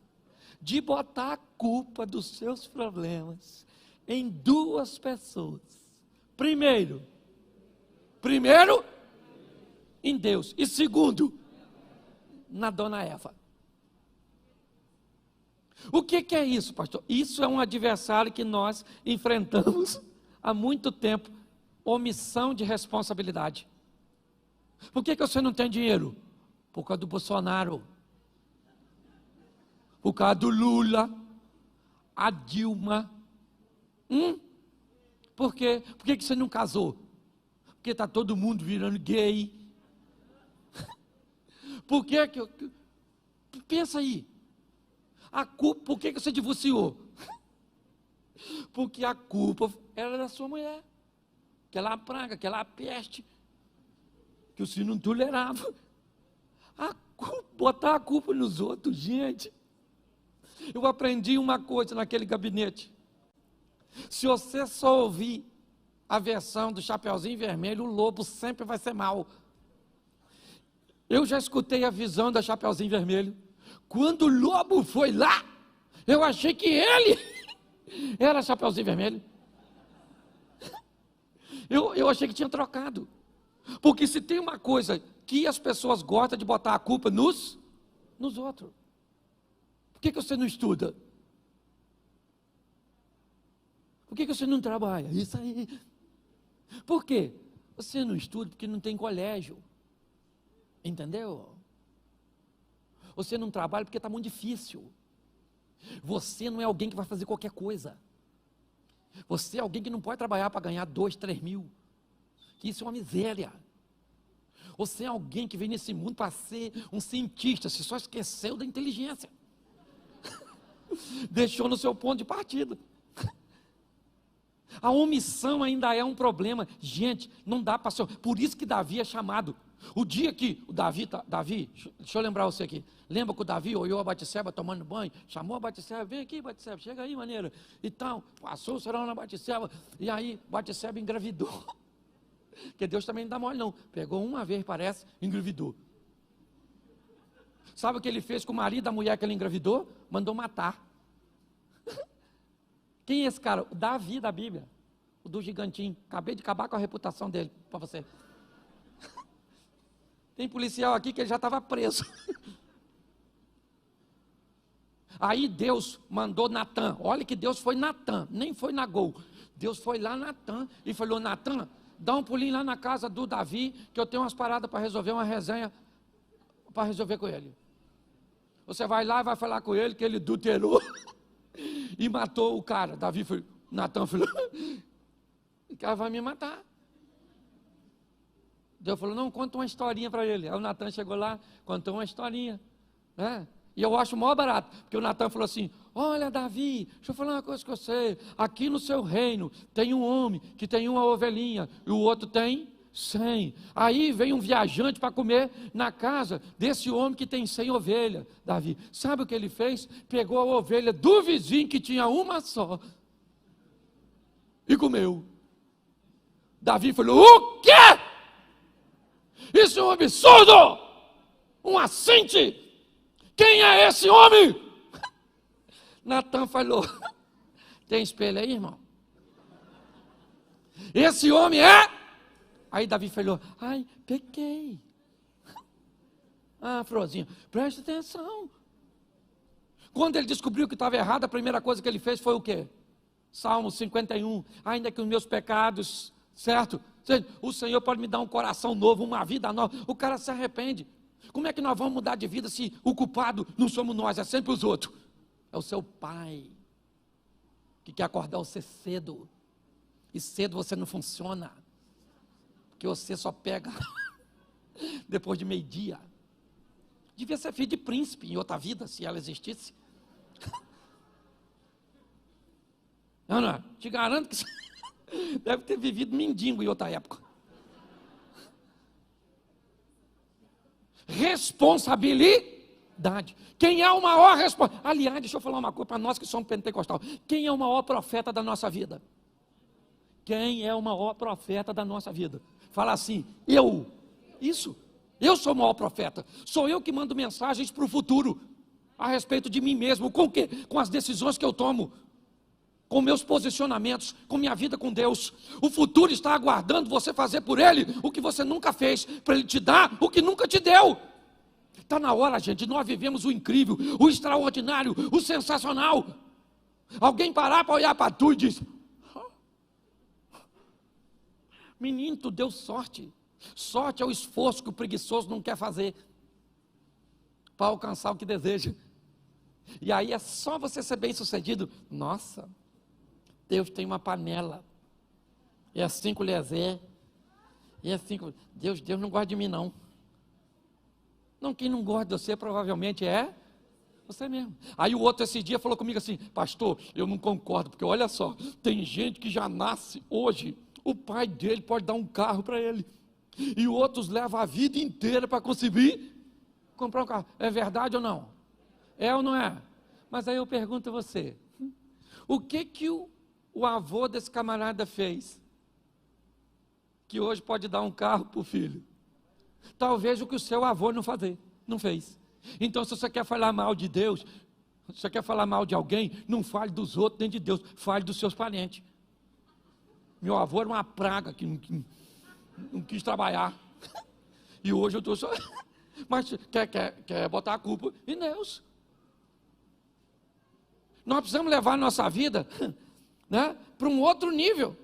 [SPEAKER 1] de botar a culpa dos seus problemas em duas pessoas. Primeiro em Deus, e segundo, na dona Eva. O que é isso, pastor? Isso é um adversário que nós enfrentamos há muito tempo, omissão de responsabilidade. Por que você não tem dinheiro? Por causa do Bolsonaro, por causa do Lula, a Dilma. Por quê? Por que você não casou? Porque está todo mundo virando gay. Por que pensa aí. A culpa, por que você divorciou? Porque a culpa era da sua mulher. Aquela praga, aquela peste, que o senhor não tolerava. Botar a culpa nos outros, gente. Eu aprendi uma coisa naquele gabinete. Se você só ouvir a versão do Chapeuzinho Vermelho, o lobo sempre vai ser mau. Eu já escutei a visão da Chapeuzinho Vermelho. Quando o lobo foi lá, eu achei que ele era Chapeuzinho Vermelho. Eu achei que tinha trocado. Porque se tem uma coisa que as pessoas gostam de botar a culpa nos outros. Por que você não estuda? Por que você não trabalha? Isso aí. Por quê? Você não estuda porque não tem colégio. Entendeu? Você não trabalha porque está muito difícil. Você não é alguém que vai fazer qualquer coisa. Você é alguém que não pode trabalhar para ganhar 2, 3 mil. Que isso é uma miséria. Você é alguém que vem nesse mundo para ser um cientista. Você só esqueceu da inteligência. Deixou no seu ponto de partida. A omissão ainda é um problema. Gente, não dá para ser. Por isso que Davi é chamado. O dia que o Davi, deixa eu lembrar você aqui. Lembra que o Davi olhou a Batseba tomando banho, chamou a Batseba, vem aqui Batseba, chega aí maneira. E tal, passou o serão na Batseba, e aí Batseba engravidou. Porque Deus também não dá mole não. Pegou uma vez, parece, engravidou. Sabe o que ele fez com o marido da mulher que ele engravidou? Mandou matar. Quem é esse cara? O Davi da Bíblia. O do gigantinho. Acabei de acabar com a reputação dele para você. Tem policial aqui que ele já estava preso. Aí Deus mandou Natã. Olha que Deus foi Natã, nem foi Nagol. Deus foi lá Natã e falou: Natã, dá um pulinho lá na casa do Davi, que eu tenho umas paradas para resolver, uma resenha para resolver com ele. Você vai lá e vai falar com ele que ele adulterou e matou o cara. Davi foi, Natã falou: o cara vai me matar. Deus falou: não, conta uma historinha para ele. Aí o Natã chegou lá, contou uma historinha, né? E eu acho mó barato, porque o Natã falou assim: olha Davi, deixa eu falar uma coisa com você, aqui no seu reino tem um homem que tem uma ovelhinha e o outro tem 100. Aí vem um viajante para comer na casa desse homem que tem 100 ovelhas. Davi, sabe o que ele fez? Pegou a ovelha do vizinho que tinha uma só e comeu. Davi falou: o quê? Isso é um absurdo, um assinte. Quem é esse homem? Natã falou: tem espelho aí, irmão? Esse homem é? Aí Davi falou: ai, pequei. Ah, Frozinho, presta atenção. Quando ele descobriu que estava errado, a primeira coisa que ele fez foi o quê? Salmo 51, ainda que os meus pecados, certo? O Senhor pode me dar um coração novo, uma vida nova. O cara se arrepende. Como é que nós vamos mudar de vida se o culpado não somos nós, é sempre os outros? É o seu pai que quer acordar você cedo. E cedo você não funciona, porque você só pega depois de meio-dia. Devia ser filho de príncipe em outra vida, se ela existisse. Não, te garanto que você deve ter vivido mendigo em outra época. Responsabilidade. Quem é o maior responsável? Aliás, deixa eu falar uma coisa para nós que somos pentecostal. Quem é o maior profeta da nossa vida? Quem é o maior profeta da nossa vida? Fala assim: eu. Isso. Eu sou o maior profeta. Sou eu que mando mensagens para o futuro a respeito de mim mesmo. Com o quê? Com as decisões que eu tomo, com meus posicionamentos, com minha vida com Deus. O futuro está aguardando você fazer por Ele o que você nunca fez, para Ele te dar o que nunca te deu. Está na hora, gente, nós vivemos o incrível, o extraordinário, o sensacional. Alguém parar para olhar para tu e diz: menino, tu deu sorte. Sorte é o esforço que o preguiçoso não quer fazer para alcançar o que deseja. E aí é só você ser bem sucedido. Nossa, Deus tem uma panela, é 5 colheres, e é 5. Deus não gosta de mim não. Não, quem não gosta de você provavelmente é você mesmo. Aí o outro esse dia falou comigo assim: pastor, eu não concordo, porque olha só, tem gente que já nasce hoje, o pai dele pode dar um carro para ele, e outros levam a vida inteira para conseguir comprar um carro. É verdade ou não? É ou não é? Mas aí eu pergunto a você: o que o avô desse camarada fez, que hoje pode dar um carro para o filho? Talvez o que o seu avô não fez. Então, se você quer falar mal de Deus, se você quer falar mal de alguém, não fale dos outros nem de Deus, fale dos seus parentes. Meu avô era uma praga que não quis trabalhar. E hoje eu estou só... Mas quer botar a culpa em Deus. Nós precisamos levar a nossa vida, né, para um outro nível.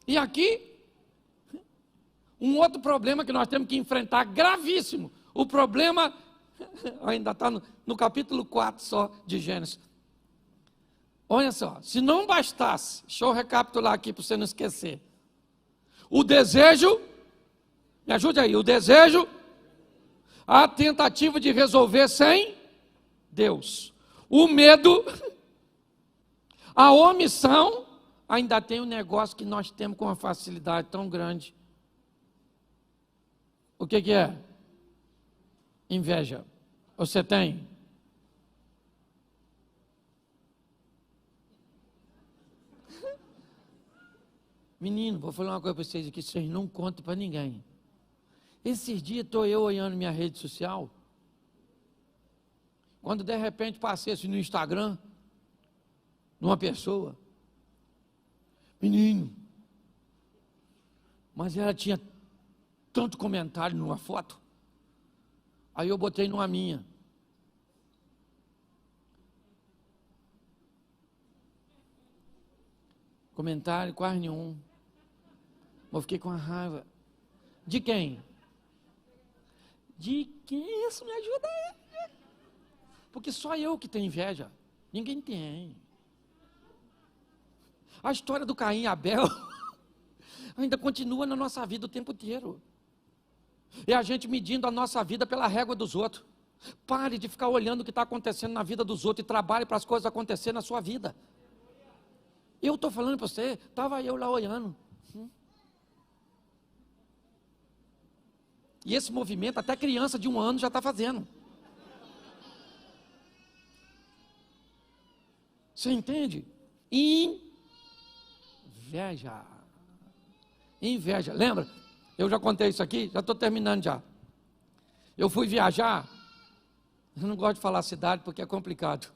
[SPEAKER 1] E aqui, um outro problema que nós temos que enfrentar, gravíssimo. O problema, ainda está no capítulo 4 só de Gênesis. Olha só, se não bastasse, deixa eu recapitular aqui para você não esquecer. O desejo, me ajude aí, o desejo, a tentativa de resolver sem Deus. O medo, a omissão, ainda tem um negócio que nós temos com uma facilidade tão grande. O que é? Inveja. Você tem? Menino, vou falar uma coisa para vocês aqui, vocês não contem para ninguém. Esses dias estou eu olhando minha rede social, quando de repente passei assim no Instagram, numa pessoa, menino, mas ela tinha tanto comentário numa foto, aí eu botei numa minha. Comentário quase nenhum. Eu fiquei com a raiva. De quem? De quem? Isso me ajuda aí. Porque só eu que tenho inveja. Ninguém tem. A história do Caim e Abel ainda continua na nossa vida o tempo inteiro. É a gente medindo a nossa vida pela régua dos outros. Pare de ficar olhando o que está acontecendo na vida dos outros e trabalhe para as coisas acontecerem na sua vida. Eu estou falando para você, estava eu lá olhando. E esse movimento, até criança de 1 ano já está fazendo. Você entende? Inveja. Inveja. Lembra? Eu já contei isso aqui, já estou terminando já. Eu fui viajar, eu não gosto de falar cidade porque é complicado.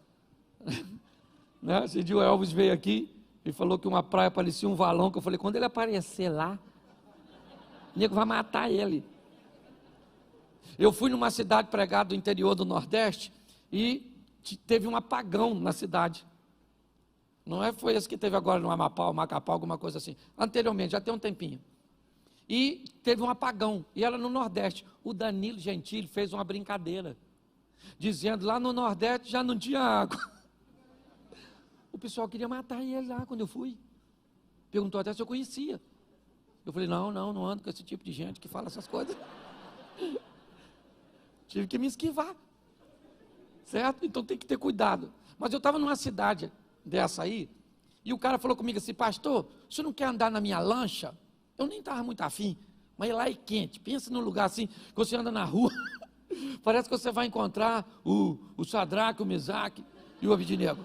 [SPEAKER 1] Né? Esse dia o Elvis veio aqui e falou que uma praia parecia um valão, que eu falei, quando ele aparecer lá, o nego vai matar ele. Eu fui numa cidade pregada do interior do Nordeste e teve um apagão na cidade. Não é, foi esse que teve agora no Amapá, Macapá, alguma coisa assim. Anteriormente, já tem um tempinho. E teve um apagão, e era no Nordeste. O Danilo Gentili fez uma brincadeira, dizendo lá no Nordeste já não tinha água. O pessoal queria matar ele lá quando eu fui. Perguntou até se eu conhecia. Eu falei, não ando com esse tipo de gente que fala essas coisas. Tive que me esquivar, certo? Então tem que ter cuidado. Mas eu estava numa cidade dessa aí, e o cara falou comigo assim, pastor, você não quer andar na minha lancha? Eu nem estava muito afim, mas lá é quente. Pensa num lugar assim, que você anda na rua, parece que você vai encontrar o Sadraque, o Mesaque e o Abednego.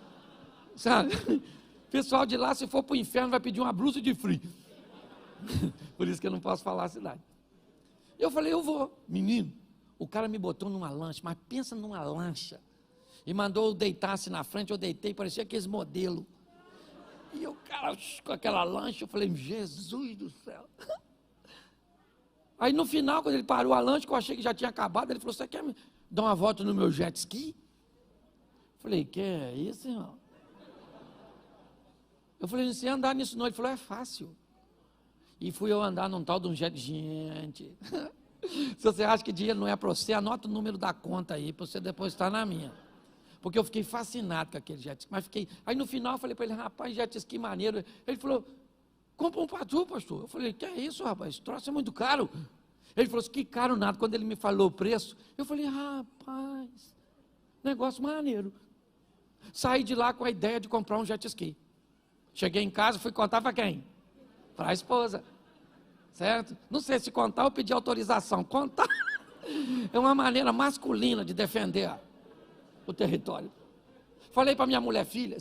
[SPEAKER 1] Sabe? O pessoal de lá, se for para o inferno, vai pedir uma blusa de frio. Por isso que eu não posso falar a cidade. Eu falei, eu vou. Menino, o cara me botou numa lancha, mas pensa numa lancha. E mandou eu deitar-se na frente, eu deitei, parecia aqueles modelos. E o cara com aquela lancha, eu falei, Jesus do céu. Aí no final, quando ele parou a lancha, que eu achei que já tinha acabado, ele falou, você quer me dar uma volta no meu jet ski? Eu falei, que é isso, irmão? Eu falei, não sei andar nisso não. Ele falou, é fácil. E fui eu andar num tal de um jet, gente. Se você acha que dinheiro não é para você, anota o número da conta aí, para você depositar na minha. Porque eu fiquei fascinado com aquele jet ski. Mas fiquei. Aí no final eu falei para ele, rapaz, jet ski maneiro. Ele falou, compra um para tu, pastor. Eu falei, que é isso, rapaz? Esse troço é muito caro. Ele falou assim, que caro nada. Quando ele me falou o preço, eu falei, rapaz, negócio maneiro. Saí de lá com a ideia de comprar um jet ski. Cheguei em casa, fui contar para quem? Para a esposa. Certo? Não sei se contar ou pedir autorização. Contar é uma maneira masculina de defender o território. Falei para minha mulher, filha,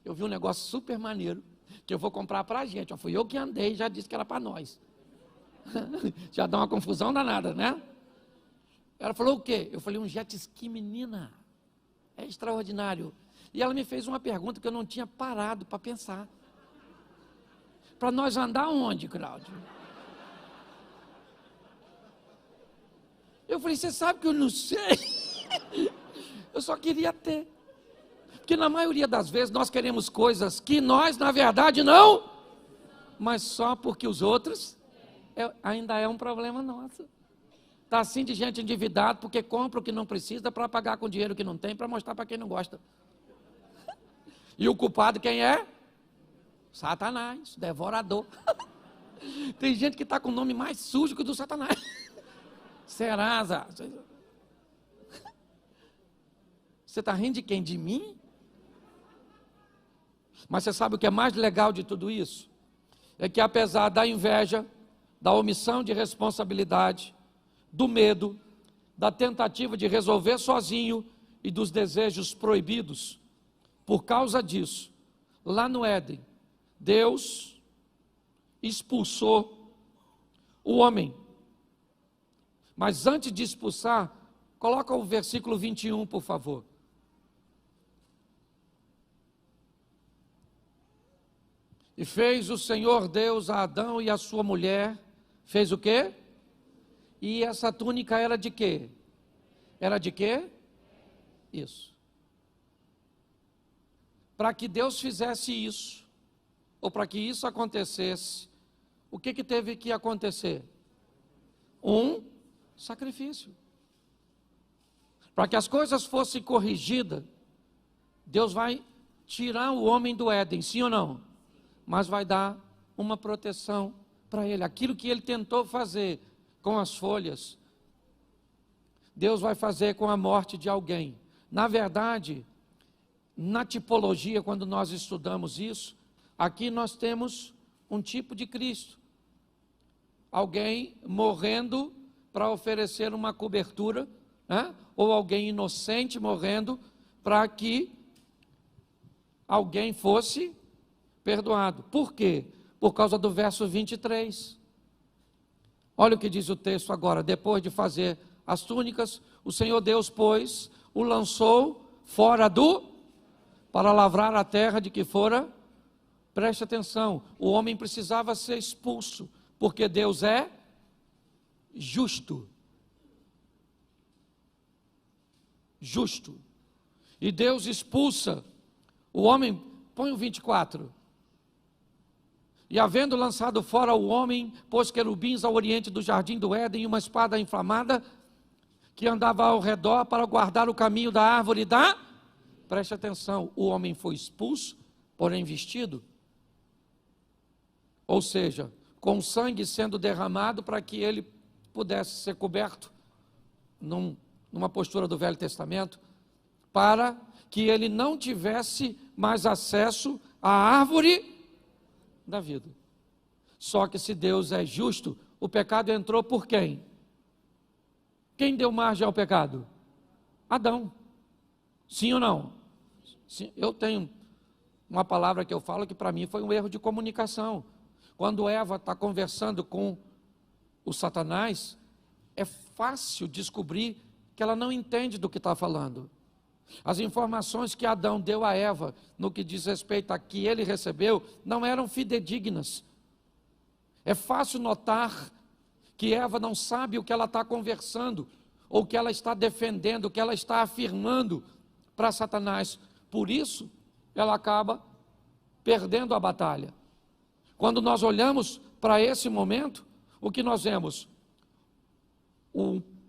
[SPEAKER 1] eu vi um negócio super maneiro. que eu vou comprar para a gente. Fui eu que andei, já disse que era para nós. Já dá uma confusão danada, né? Ela falou o quê? Eu falei, um jet ski, menina. É extraordinário. E ela me fez uma pergunta que eu não tinha parado para pensar. Para nós andar onde, Cláudio? Eu falei, você sabe que eu não sei? Eu só queria ter. Porque na maioria das vezes nós queremos coisas que nós, na verdade, não, mas só porque os outros, ainda é um problema nosso. Está assim de gente endividada porque compra o que não precisa para pagar com dinheiro que não tem, para mostrar para quem não gosta. E o culpado quem é? Satanás, devorador. Tem gente que está com o nome mais sujo que o do Satanás. Serasa. Você está rindo de quem? De mim? Mas você sabe o que é mais legal de tudo isso? É que apesar da inveja, da omissão de responsabilidade, do medo, da tentativa de resolver sozinho e dos desejos proibidos, por causa disso, lá no Éden, Deus expulsou o homem. Mas antes de expulsar, coloca o versículo 21, por favor. E fez o Senhor Deus a Adão e a sua mulher, fez o quê? E essa túnica era de quê? Era de quê? Isso. Para que Deus fizesse isso, ou para que isso acontecesse, o que teve que acontecer? Um sacrifício. Para que as coisas fossem corrigidas, Deus vai tirar o homem do Éden, sim ou não? Mas vai dar uma proteção para ele. Aquilo que ele tentou fazer com as folhas, Deus vai fazer com a morte de alguém. Na verdade, na tipologia, quando nós estudamos isso, aqui nós temos um tipo de Cristo. Alguém morrendo para oferecer uma cobertura, né? Ou alguém inocente morrendo para que alguém fosse perdoado. Por quê? Por causa do verso 23. Olha o que diz o texto agora. Depois de fazer as túnicas, o Senhor Deus, pois, o lançou fora para lavrar a terra de que fora. Preste atenção, o homem precisava ser expulso, porque Deus é justo. Justo. E Deus expulsa o homem, põe o 24. E havendo lançado fora o homem, pôs querubins ao oriente do jardim do Éden e uma espada inflamada que andava ao redor para guardar o caminho da árvore da... Preste atenção, o homem foi expulso, porém vestido. Ou seja, com sangue sendo derramado para que ele pudesse ser coberto numa postura do Velho Testamento, para que ele não tivesse mais acesso à árvore da vida. Só que se Deus é justo, o pecado entrou por quem? Quem deu margem ao pecado? Adão. Sim ou não? Sim, eu tenho uma palavra que eu falo que para mim foi um erro de comunicação. Quando Eva está conversando com o Satanás, é fácil descobrir que ela não entende do que está falando. As informações que Adão deu a Eva, no que diz respeito a que ele recebeu, não eram fidedignas. É fácil notar que Eva não sabe o que ela está conversando, ou o que ela está defendendo, o que ela está afirmando para Satanás. Por isso, ela acaba perdendo a batalha. Quando nós olhamos para esse momento, o que nós vemos?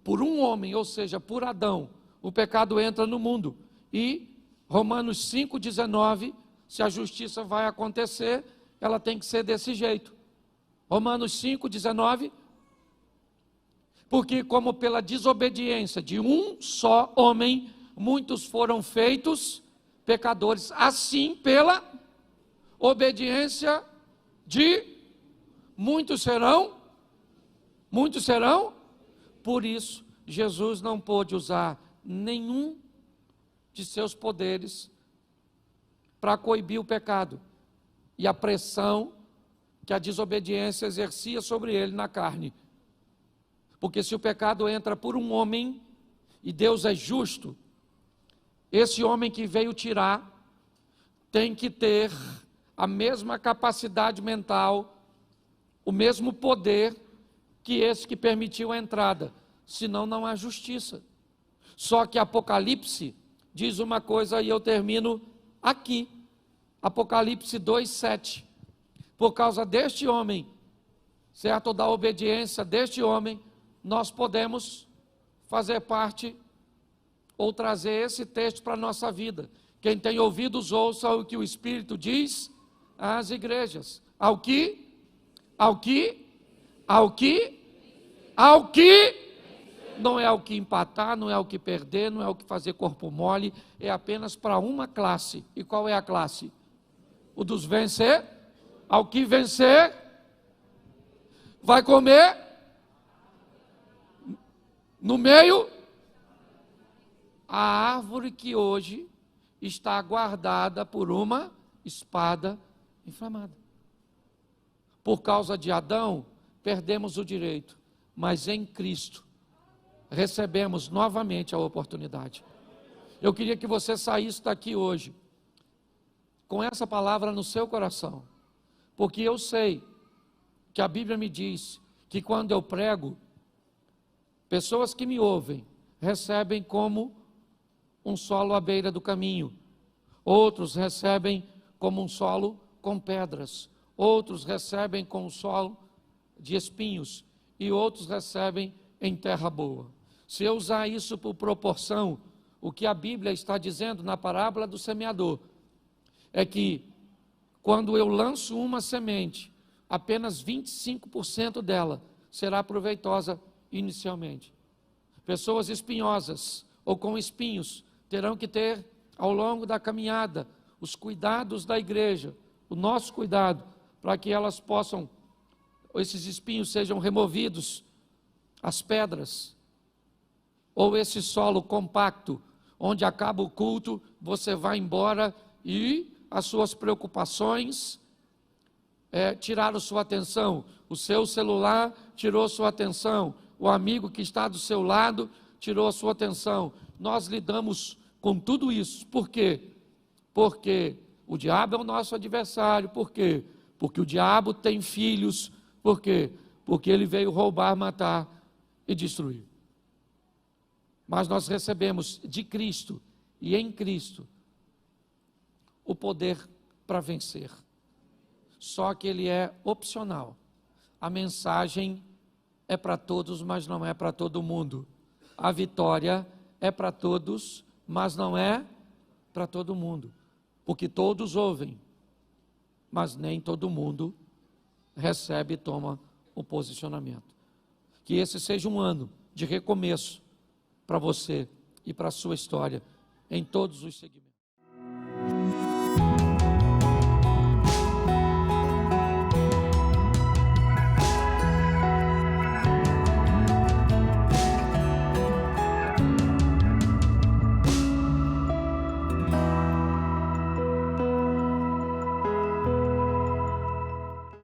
[SPEAKER 1] Por um homem, ou seja, por Adão, o pecado entra no mundo. E Romanos 5,19, se a justiça vai acontecer, ela tem que ser desse jeito. Romanos 5,19, porque como pela desobediência de um só homem, muitos foram feitos pecadores, assim pela obediência de muitos serão. Por isso, Jesus não pôde usar nenhum de seus poderes para coibir o pecado. e a pressão que a desobediência exercia sobre ele na carne. Porque se o pecado entra por um homem, e Deus é justo, esse homem que veio tirar tem que ter a mesma capacidade mental, o mesmo poder que esse que permitiu a entrada, senão não há justiça. Só que Apocalipse diz uma coisa e eu termino aqui, Apocalipse 2:7, por causa deste homem, certo, da obediência deste homem, nós podemos fazer parte ou trazer esse texto para a nossa vida. Quem tem ouvidos, ouça o que o Espírito diz às igrejas. Ao que não é ao que empatar, não é ao que perder, não é ao que fazer corpo mole, é apenas para uma classe. E qual é a classe? O dos vencer. Ao que vencer, vai comer no meio a árvore que hoje está guardada por uma espada inflamada. Por causa de Adão, perdemos o direito, mas em Cristo recebemos novamente a oportunidade. Eu queria que você saísse daqui hoje com essa palavra no seu coração, porque eu sei que a Bíblia me diz que quando eu prego, pessoas que me ouvem recebem como um solo à beira do caminho, outros recebem como um solo com pedras, outros recebem com um solo de espinhos e outros recebem em terra boa. Se eu usar isso por proporção, o que a Bíblia está dizendo na parábola do semeador é que quando eu lanço uma semente, apenas 25% dela será proveitosa inicialmente. Pessoas espinhosas ou com espinhos terão que ter, ao longo da caminhada, os cuidados da igreja, o nosso cuidado, para que elas possam, esses espinhos sejam removidos, as pedras, ou esse solo compacto, onde acaba o culto, você vai embora e as suas preocupações tiraram sua atenção, o seu celular tirou sua atenção, o amigo que está do seu lado tirou a sua atenção. Nós lidamos com tudo isso. Por quê? Porque o diabo é o nosso adversário. Por quê? Porque o diabo tem filhos. Por quê? Porque ele veio roubar, matar e destruir. Mas nós recebemos de Cristo e em Cristo o poder para vencer. Só que ele é opcional. A mensagem é para todos, mas não é para todo mundo. A vitória é para todos, mas não é para todo mundo. Porque todos ouvem, mas nem todo mundo recebe e toma o posicionamento. Que esse seja um ano de recomeço para você e para a sua história em todos os segmentos.